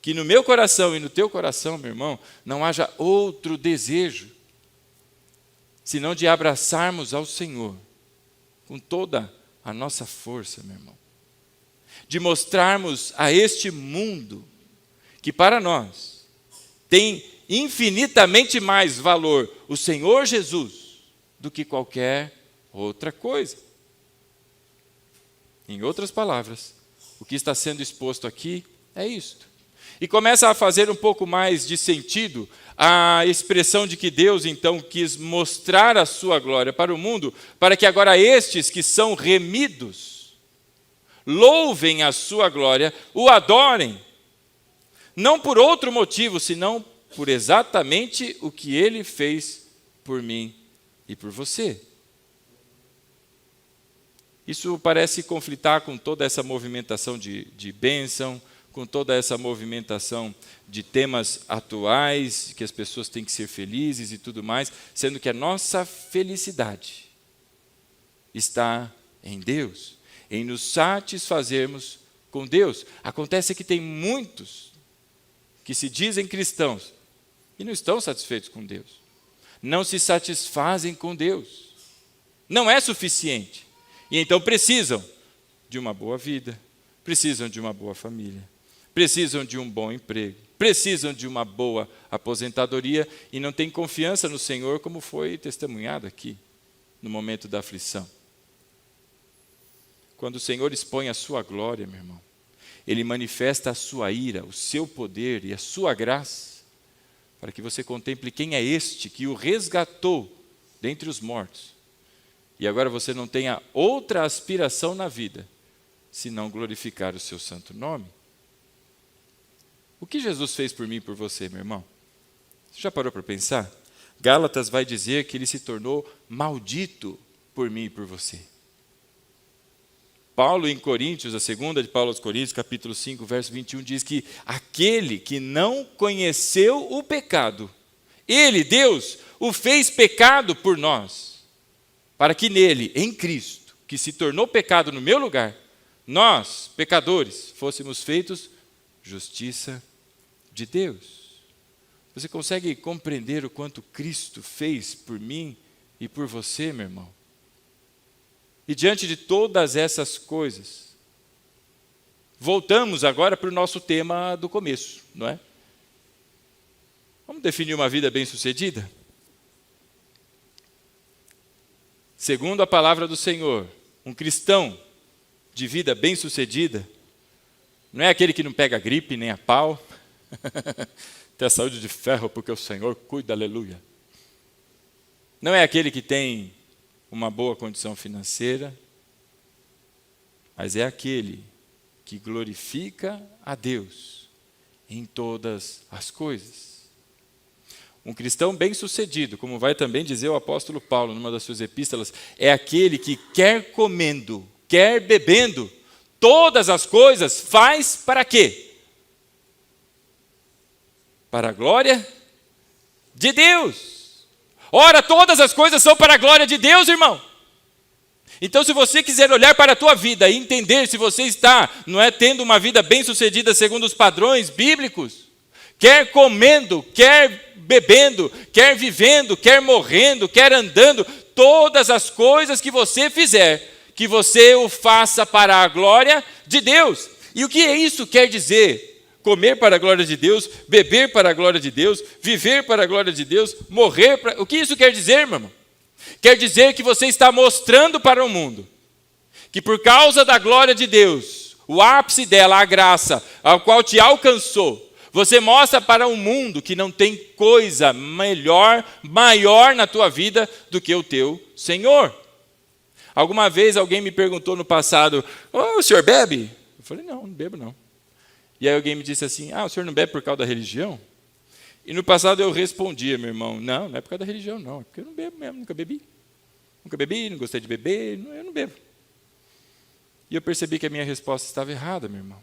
Que no meu coração e no teu coração, meu irmão, não haja outro desejo, senão de abraçarmos ao Senhor com toda a nossa força, meu irmão. De mostrarmos a este mundo que para nós tem infinitamente mais valor o Senhor Jesus do que qualquer outra coisa. Em outras palavras, o que está sendo exposto aqui é isto. E começa a fazer um pouco mais de sentido a expressão de que Deus, então, quis mostrar a sua glória para o mundo, para que agora estes que são remidos louvem a sua glória, o adorem, não por outro motivo, senão por exatamente o que Ele fez por mim e por você. Isso parece conflitar com toda essa movimentação de bênção, com toda essa movimentação de temas atuais, que as pessoas têm que ser felizes e tudo mais, sendo que a nossa felicidade está em Deus, em nos satisfazermos com Deus. Acontece que tem muitos que se dizem cristãos, e não estão satisfeitos com Deus. Não se satisfazem com Deus. Não é suficiente. E então precisam de uma boa vida, precisam de uma boa família, precisam de um bom emprego, precisam de uma boa aposentadoria e não têm confiança no Senhor, como foi testemunhado aqui, no momento da aflição. Quando o Senhor expõe a sua glória, meu irmão, Ele manifesta a sua ira, o seu poder e a sua graça, para que você contemple quem é este que o resgatou dentre os mortos. E agora você não tenha outra aspiração na vida, senão glorificar o seu santo nome. O que Jesus fez por mim e por você, meu irmão? Você já parou para pensar? Gálatas vai dizer que Ele se tornou maldito por mim e por você. Paulo em Coríntios, a segunda de Paulo aos Coríntios, capítulo 5, verso 21, diz que aquele que não conheceu o pecado, Ele, Deus, o fez pecado por nós, para que nele, em Cristo, que se tornou pecado no meu lugar, nós, pecadores, fôssemos feitos justiça de Deus. Você consegue compreender o quanto Cristo fez por mim e por você, meu irmão? E diante de todas essas coisas, voltamos agora para o nosso tema do começo, não é? Vamos definir uma vida bem-sucedida? Segundo a palavra do Senhor, um cristão de vida bem-sucedida não é aquele que não pega gripe nem a pau, tem a saúde de ferro porque o Senhor cuida, aleluia. Não é aquele que tem uma boa condição financeira, mas é aquele que glorifica a Deus em todas as coisas. Um cristão bem-sucedido, como vai também dizer o apóstolo Paulo numa das suas epístolas, é aquele que quer comendo, quer bebendo, todas as coisas faz para quê? Para a glória de Deus. Ora, todas as coisas são para a glória de Deus, irmão. Então, se você quiser olhar para a tua vida e entender se você está, não é, tendo uma vida bem-sucedida segundo os padrões bíblicos, quer comendo, quer bebendo, quer vivendo, quer morrendo, quer andando, todas as coisas que você fizer, que você o faça para a glória de Deus. E o que isso quer dizer? Comer para a glória de Deus, beber para a glória de Deus, viver para a glória de Deus, morrer para... O que isso quer dizer, meu irmão? Quer dizer que você está mostrando para o mundo que por causa da glória de Deus, o ápice dela, a graça, ao qual te alcançou, você mostra para o mundo que não tem coisa melhor, maior na tua vida do que o teu Senhor. Alguma vez alguém me perguntou no passado, o senhor bebe? Eu falei, não bebo não. E aí alguém me disse assim, o senhor não bebe por causa da religião? E no passado eu respondia, meu irmão, não é por causa da religião não, é porque eu não bebo mesmo, nunca bebi. Nunca bebi, não gostei de beber, eu não bebo. E eu percebi que a minha resposta estava errada, meu irmão.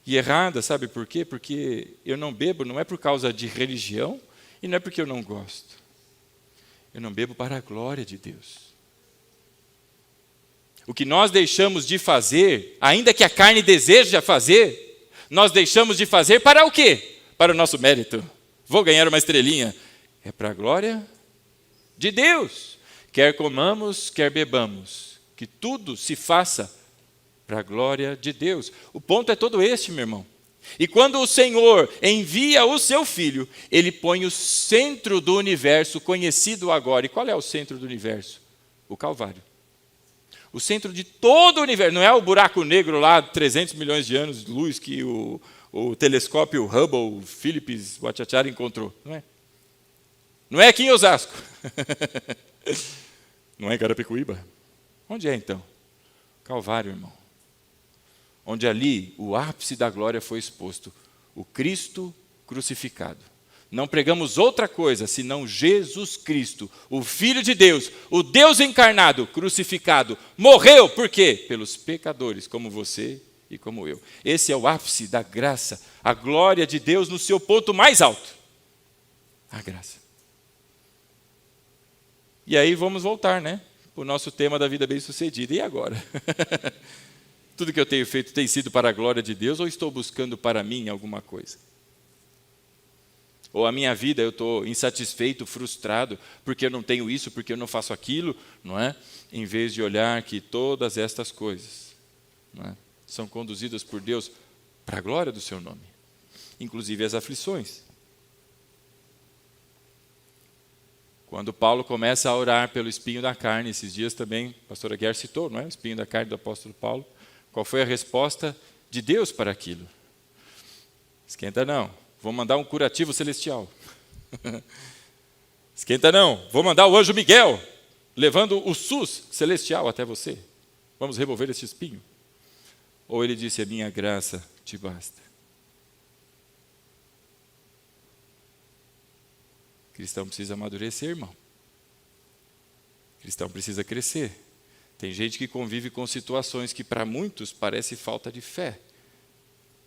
E errada, sabe por quê? Porque eu não bebo não é por causa de religião e não é porque eu não gosto. Eu não bebo para a glória de Deus. O que nós deixamos de fazer, ainda que a carne deseja fazer, nós deixamos de fazer para o quê? Para o nosso mérito. Vou ganhar uma estrelinha. É para a glória de Deus. Quer comamos, quer bebamos, que tudo se faça para a glória de Deus. O ponto é todo este, meu irmão. E quando o Senhor envia o seu Filho, Ele põe o centro do universo conhecido agora. E qual é o centro do universo? O Calvário. O centro de todo o universo, não é o buraco negro lá, 300 milhões de anos de luz que o telescópio Hubble, o Phillips Wachachara encontrou, não é? Não é aqui em Osasco. Não é em Carapicuíba. Onde é então? Calvário, irmão. Onde ali o ápice da glória foi exposto, o Cristo crucificado. Não pregamos outra coisa senão Jesus Cristo, o Filho de Deus, o Deus encarnado, crucificado. Morreu, por quê? Pelos pecadores, como você e como eu. Esse é o ápice da graça, a glória de Deus no seu ponto mais alto. A graça. E aí vamos voltar, né? Para o nosso tema da vida bem-sucedida. E agora? Tudo que eu tenho feito tem sido para a glória de Deus ou estou buscando para mim alguma coisa? Ou a minha vida eu estou insatisfeito, frustrado, porque eu não tenho isso, porque eu não faço aquilo, não é? Em vez de olhar que todas estas coisas, não é, são conduzidas por Deus para a glória do seu nome, inclusive as aflições. Quando Paulo começa a orar pelo espinho da carne, esses dias também, a pastora Guerra citou, não é? O espinho da carne do apóstolo Paulo. Qual foi a resposta de Deus para aquilo? Esquenta não, vou mandar um curativo celestial. Esquenta não, vou mandar o anjo Miguel, levando o SUS celestial até você. Vamos remover esse espinho. Ou ele disse, a minha graça te basta. O cristão precisa amadurecer, irmão. O cristão precisa crescer. Tem gente que convive com situações que para muitos parece falta de fé.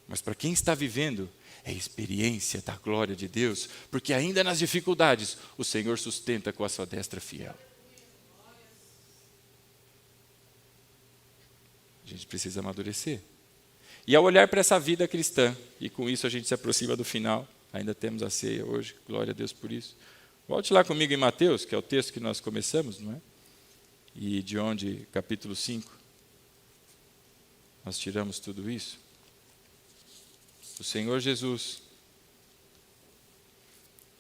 Mas para quem está vivendo, é experiência da glória de Deus, porque ainda nas dificuldades, o Senhor sustenta com a sua destra fiel. A gente precisa amadurecer. E ao olhar para essa vida cristã, e com isso a gente se aproxima do final, ainda temos a ceia hoje, glória a Deus por isso. Volte lá comigo em Mateus, que é o texto que nós começamos, não é? E de onde, capítulo 5, nós tiramos tudo isso. O Senhor Jesus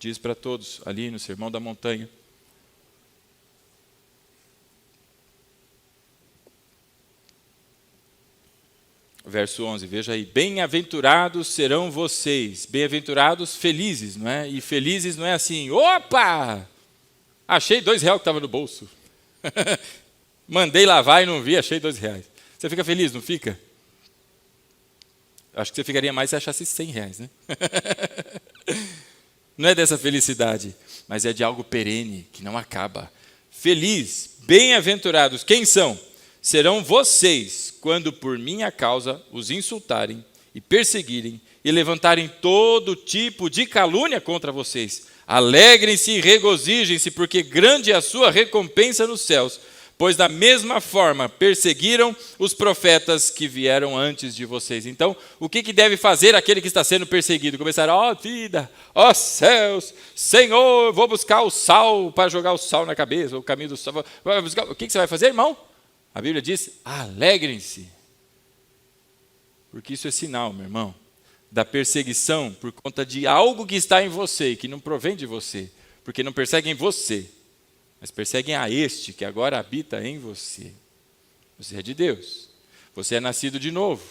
diz para todos, ali no Sermão da Montanha, verso 11, veja aí, bem-aventurados serão vocês, bem-aventurados, felizes, não é? E felizes não é assim, opa, achei R$2 que estava no bolso, mandei lavar e não vi, achei R$2. Você fica feliz, não fica? Acho que você ficaria mais se achasse R$100, né? Não é dessa felicidade, mas é de algo perene, que não acaba. Feliz, bem-aventurados, quem são? Serão vocês, quando por minha causa os insultarem e perseguirem e levantarem todo tipo de calúnia contra vocês. Alegrem-se e regozijem-se, porque grande é a sua recompensa nos céus, pois da mesma forma perseguiram os profetas que vieram antes de vocês. Então, o que deve fazer aquele que está sendo perseguido? Começar, ó vida, ó céus, Senhor, vou buscar o sal para jogar o sal na cabeça, o caminho do sal. O que você vai fazer, irmão? A Bíblia diz, alegrem-se. Porque isso é sinal, meu irmão, da perseguição por conta de algo que está em você e que não provém de você. Porque não perseguem você, mas perseguem a este que agora habita em você. Você é de Deus. Você é nascido de novo.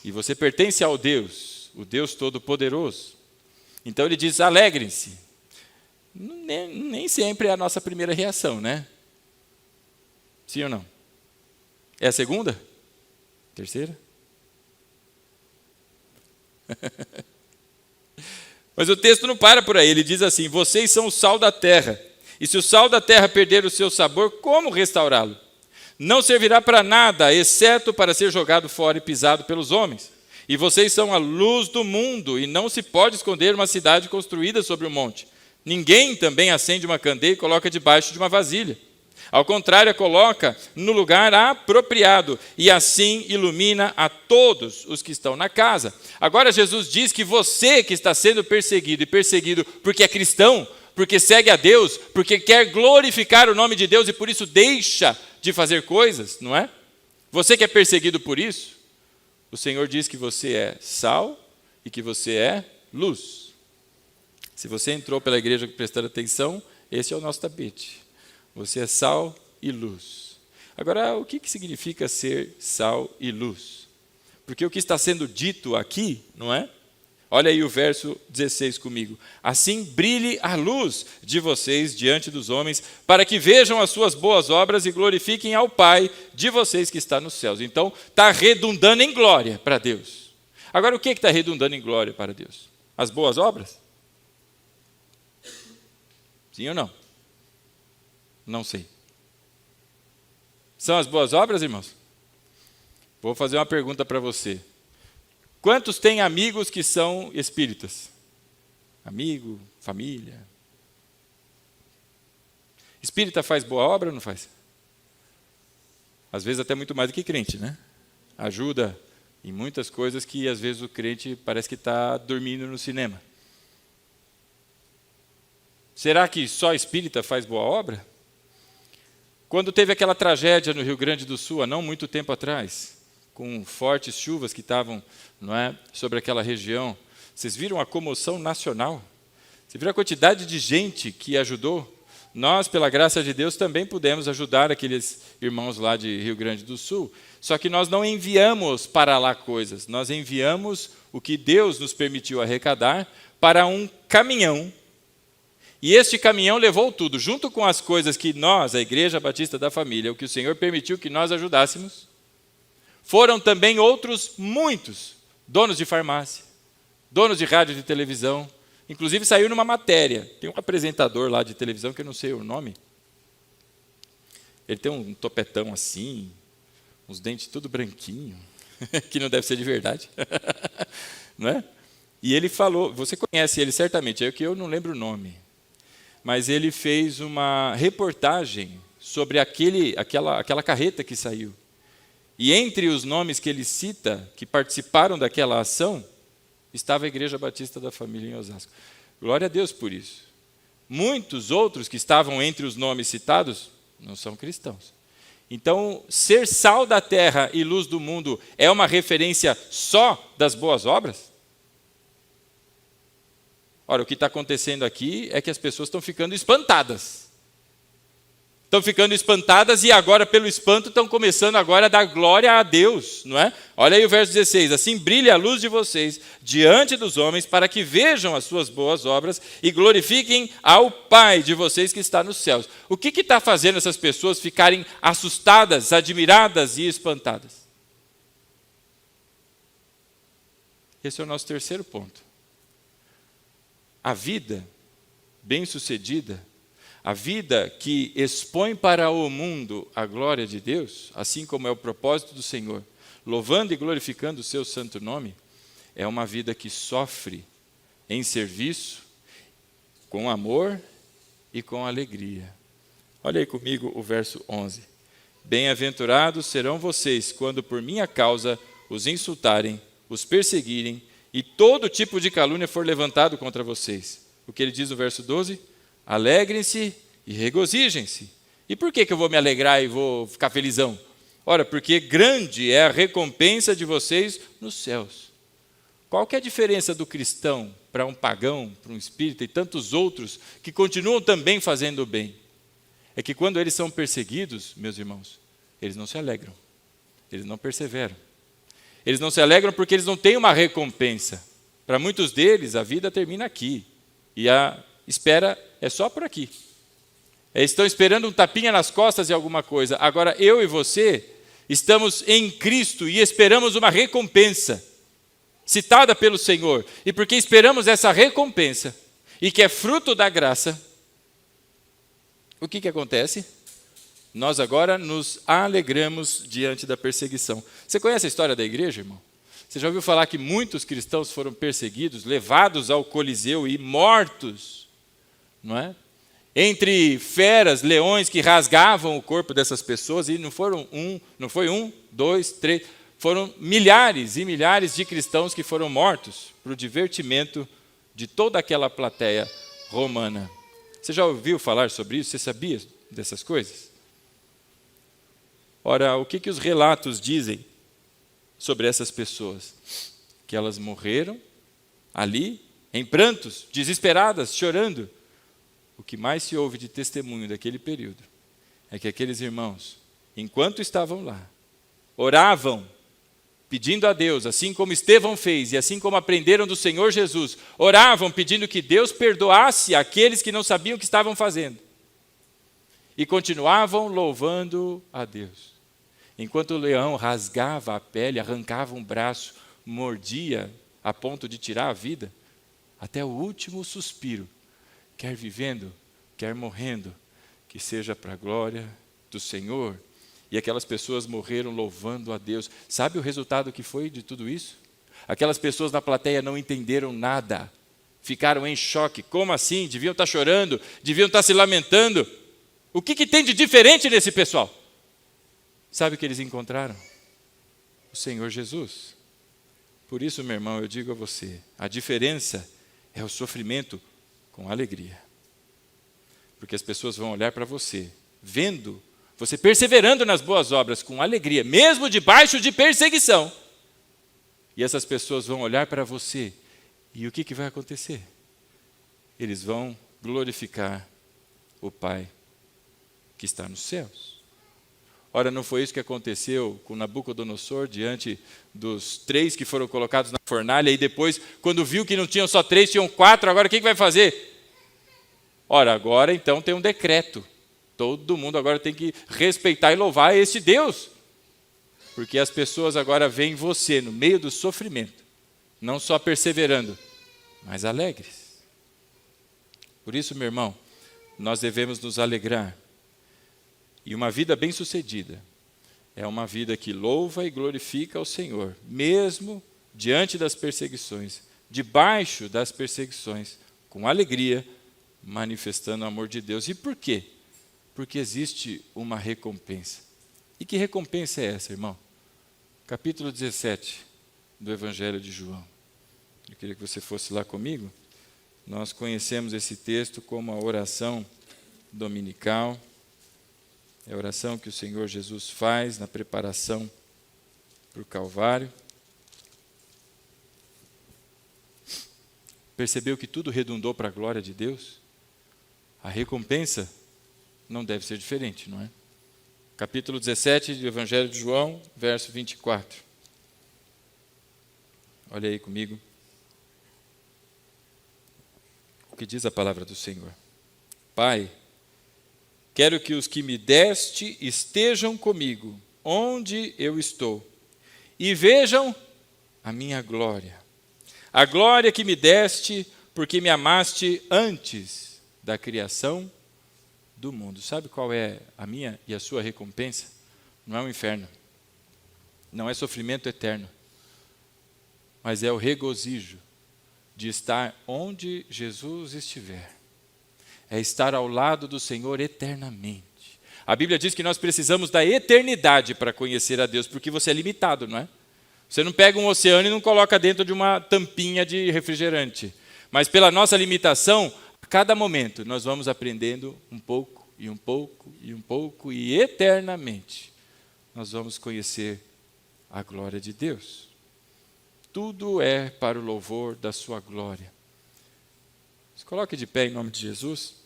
E você pertence ao Deus, o Deus Todo-Poderoso. Então ele diz, alegrem-se. Nem sempre é a nossa primeira reação, né? Sim ou não? É a segunda? Terceira? Mas o texto não para por aí, ele diz assim, vocês são o sal da terra. E se o sal da terra perder o seu sabor, como restaurá-lo? Não servirá para nada, exceto para ser jogado fora e pisado pelos homens. E vocês são a luz do mundo, e não se pode esconder uma cidade construída sobre um monte. Ninguém também acende uma candeia e coloca debaixo de uma vasilha. Ao contrário, a coloca no lugar apropriado, e assim ilumina a todos os que estão na casa. Agora Jesus diz que você que está sendo perseguido, e perseguido porque é cristão, porque segue a Deus, porque quer glorificar o nome de Deus e por isso deixa de fazer coisas, não é? Você que é perseguido por isso, o Senhor diz que você é sal e que você é luz. Se você entrou pela igreja prestando atenção, esse é o nosso tapete. Você é sal e luz. Agora, o que significa ser sal e luz? Porque o que está sendo dito aqui, não é? Olha aí o verso 16 comigo. Assim brilhe a luz de vocês diante dos homens, para que vejam as suas boas obras e glorifiquem ao Pai de vocês que está nos céus. Então, está redundando em glória para Deus. Agora, o que está redundando em glória para Deus? As boas obras? Sim ou não? Não sei. São as boas obras, irmãos? Vou fazer uma pergunta para você. Quantos têm amigos que são espíritas? Amigo, família. Espírita faz boa obra ou não faz? Às vezes até muito mais do que crente, né? Ajuda em muitas coisas que às vezes o crente parece que está dormindo no cinema. Será que só espírita faz boa obra? Quando teve aquela tragédia no Rio Grande do Sul, há não muito tempo atrás, com fortes chuvas que estavam, não é, sobre aquela região, vocês viram a comoção nacional? Você viu a quantidade de gente que ajudou? Nós, pela graça de Deus, também pudemos ajudar aqueles irmãos lá de Rio Grande do Sul. Só que nós não enviamos para lá coisas, nós enviamos o que Deus nos permitiu arrecadar para um caminhão. E este caminhão levou tudo, junto com as coisas que nós, a Igreja Batista da Família, o que o Senhor permitiu que nós ajudássemos, foram também outros muitos, donos de farmácia, donos de rádio e de televisão. Inclusive saiu numa matéria, tem um apresentador lá de televisão, que eu não sei o nome, ele tem um topetão assim, uns dentes tudo branquinho, que não deve ser de verdade, não é? E ele falou, você conhece ele certamente, é que eu não lembro o nome, mas ele fez uma reportagem sobre aquela carreta que saiu. E entre os nomes que ele cita, que participaram daquela ação, estava a Igreja Batista da Família em Osasco. Glória a Deus por isso. Muitos outros que estavam entre os nomes citados não são cristãos. Então, ser sal da terra e luz do mundo é uma referência só das boas obras? Ora, o que está acontecendo aqui é que as pessoas estão ficando espantadas. Estão ficando espantadas e agora, pelo espanto, estão começando agora a dar glória a Deus, não é? Olha aí o verso 16. Assim brilhe a luz de vocês diante dos homens, para que vejam as suas boas obras e glorifiquem ao Pai de vocês que está nos céus. O que está fazendo essas pessoas ficarem assustadas, admiradas e espantadas? Esse é o nosso terceiro ponto. A vida bem-sucedida, a vida que expõe para o mundo a glória de Deus, assim como é o propósito do Senhor, louvando e glorificando o seu santo nome, é uma vida que sofre em serviço, com amor e com alegria. Olha aí comigo o verso 11. Bem-aventurados serão vocês quando por minha causa os insultarem, os perseguirem e todo tipo de calúnia for levantado contra vocês. O que ele diz no verso 12? Alegrem-se e regozijem-se. E por que eu vou me alegrar e vou ficar felizão? Ora, porque grande é a recompensa de vocês nos céus. Qual que é a diferença do cristão para um pagão, para um espírita e tantos outros que continuam também fazendo o bem? É que quando eles são perseguidos, meus irmãos, eles não se alegram, eles não perseveram. Eles não se alegram porque eles não têm uma recompensa. Para muitos deles, a vida termina aqui. E a espera é só por aqui. Eles estão esperando um tapinha nas costas e alguma coisa. Agora, eu e você estamos em Cristo e esperamos uma recompensa, citada pelo Senhor. E porque esperamos essa recompensa, e que é fruto da graça, o que acontece? Nós agora nos alegramos diante da perseguição. Você conhece a história da igreja, irmão? Você já ouviu falar que muitos cristãos foram perseguidos, levados ao Coliseu e mortos, não é? Entre feras, leões que rasgavam o corpo dessas pessoas, e não foi um, dois, três, foram milhares e milhares de cristãos que foram mortos para o divertimento de toda aquela plateia romana. Você já ouviu falar sobre isso? Você sabia dessas coisas? Ora, o que os relatos dizem sobre essas pessoas? Que elas morreram ali, em prantos, desesperadas, chorando. O que mais se ouve de testemunho daquele período é que aqueles irmãos, enquanto estavam lá, oravam, pedindo a Deus, assim como Estevão fez e assim como aprenderam do Senhor Jesus, oravam pedindo que Deus perdoasse aqueles que não sabiam o que estavam fazendo. E continuavam louvando a Deus. Enquanto o leão rasgava a pele, arrancava um braço, mordia a ponto de tirar a vida, até o último suspiro, quer vivendo, quer morrendo, que seja para a glória do Senhor. E aquelas pessoas morreram louvando a Deus. Sabe o resultado que foi de tudo isso? Aquelas pessoas na plateia não entenderam nada, ficaram em choque. Como assim? Deviam estar chorando, deviam estar se lamentando. O que tem de diferente nesse pessoal? Sabe o que eles encontraram? O Senhor Jesus. Por isso, meu irmão, eu digo a você, a diferença é o sofrimento com alegria. Porque as pessoas vão olhar para você, vendo você perseverando nas boas obras com alegria, mesmo debaixo de perseguição. E essas pessoas vão olhar para você. E o que vai acontecer? Eles vão glorificar o Pai que está nos céus. Ora, não foi isso que aconteceu com Nabucodonosor diante dos 3 que foram colocados na fornalha, e depois, quando viu que não tinham só 3, tinham 4, agora o que vai fazer? Ora, agora então tem um decreto. Todo mundo agora tem que respeitar e louvar este Deus. Porque as pessoas agora veem você no meio do sofrimento, não só perseverando, mas alegres. Por isso, meu irmão, nós devemos nos alegrar. E uma vida bem-sucedida é uma vida que louva e glorifica ao Senhor, mesmo diante das perseguições, debaixo das perseguições, com alegria, manifestando o amor de Deus. E por quê? Porque existe uma recompensa. E que recompensa é essa, irmão? Capítulo 17 do Evangelho de João. Eu queria que você fosse lá comigo. Nós conhecemos esse texto como a oração dominical. É a oração que o Senhor Jesus faz na preparação para o Calvário. Percebeu que tudo redundou para a glória de Deus? A recompensa não deve ser diferente, não é? Capítulo 17 do Evangelho de João, verso 24. Olha aí comigo. O que diz a palavra do Senhor? Pai, quero que os que me deste estejam comigo, onde eu estou, e vejam a minha glória. A glória que me deste, porque me amaste antes da criação do mundo. Sabe qual é a minha e a sua recompensa? Não é o inferno, não é sofrimento eterno, mas é o regozijo de estar onde Jesus estiver. É estar ao lado do Senhor eternamente. A Bíblia diz que nós precisamos da eternidade para conhecer a Deus, porque você é limitado, não é? Você não pega um oceano e não coloca dentro de uma tampinha de refrigerante. Mas pela nossa limitação, a cada momento nós vamos aprendendo um pouco, e um pouco, e um pouco, e eternamente nós vamos conhecer a glória de Deus. Tudo é para o louvor da sua glória. Se coloque de pé em nome de Jesus.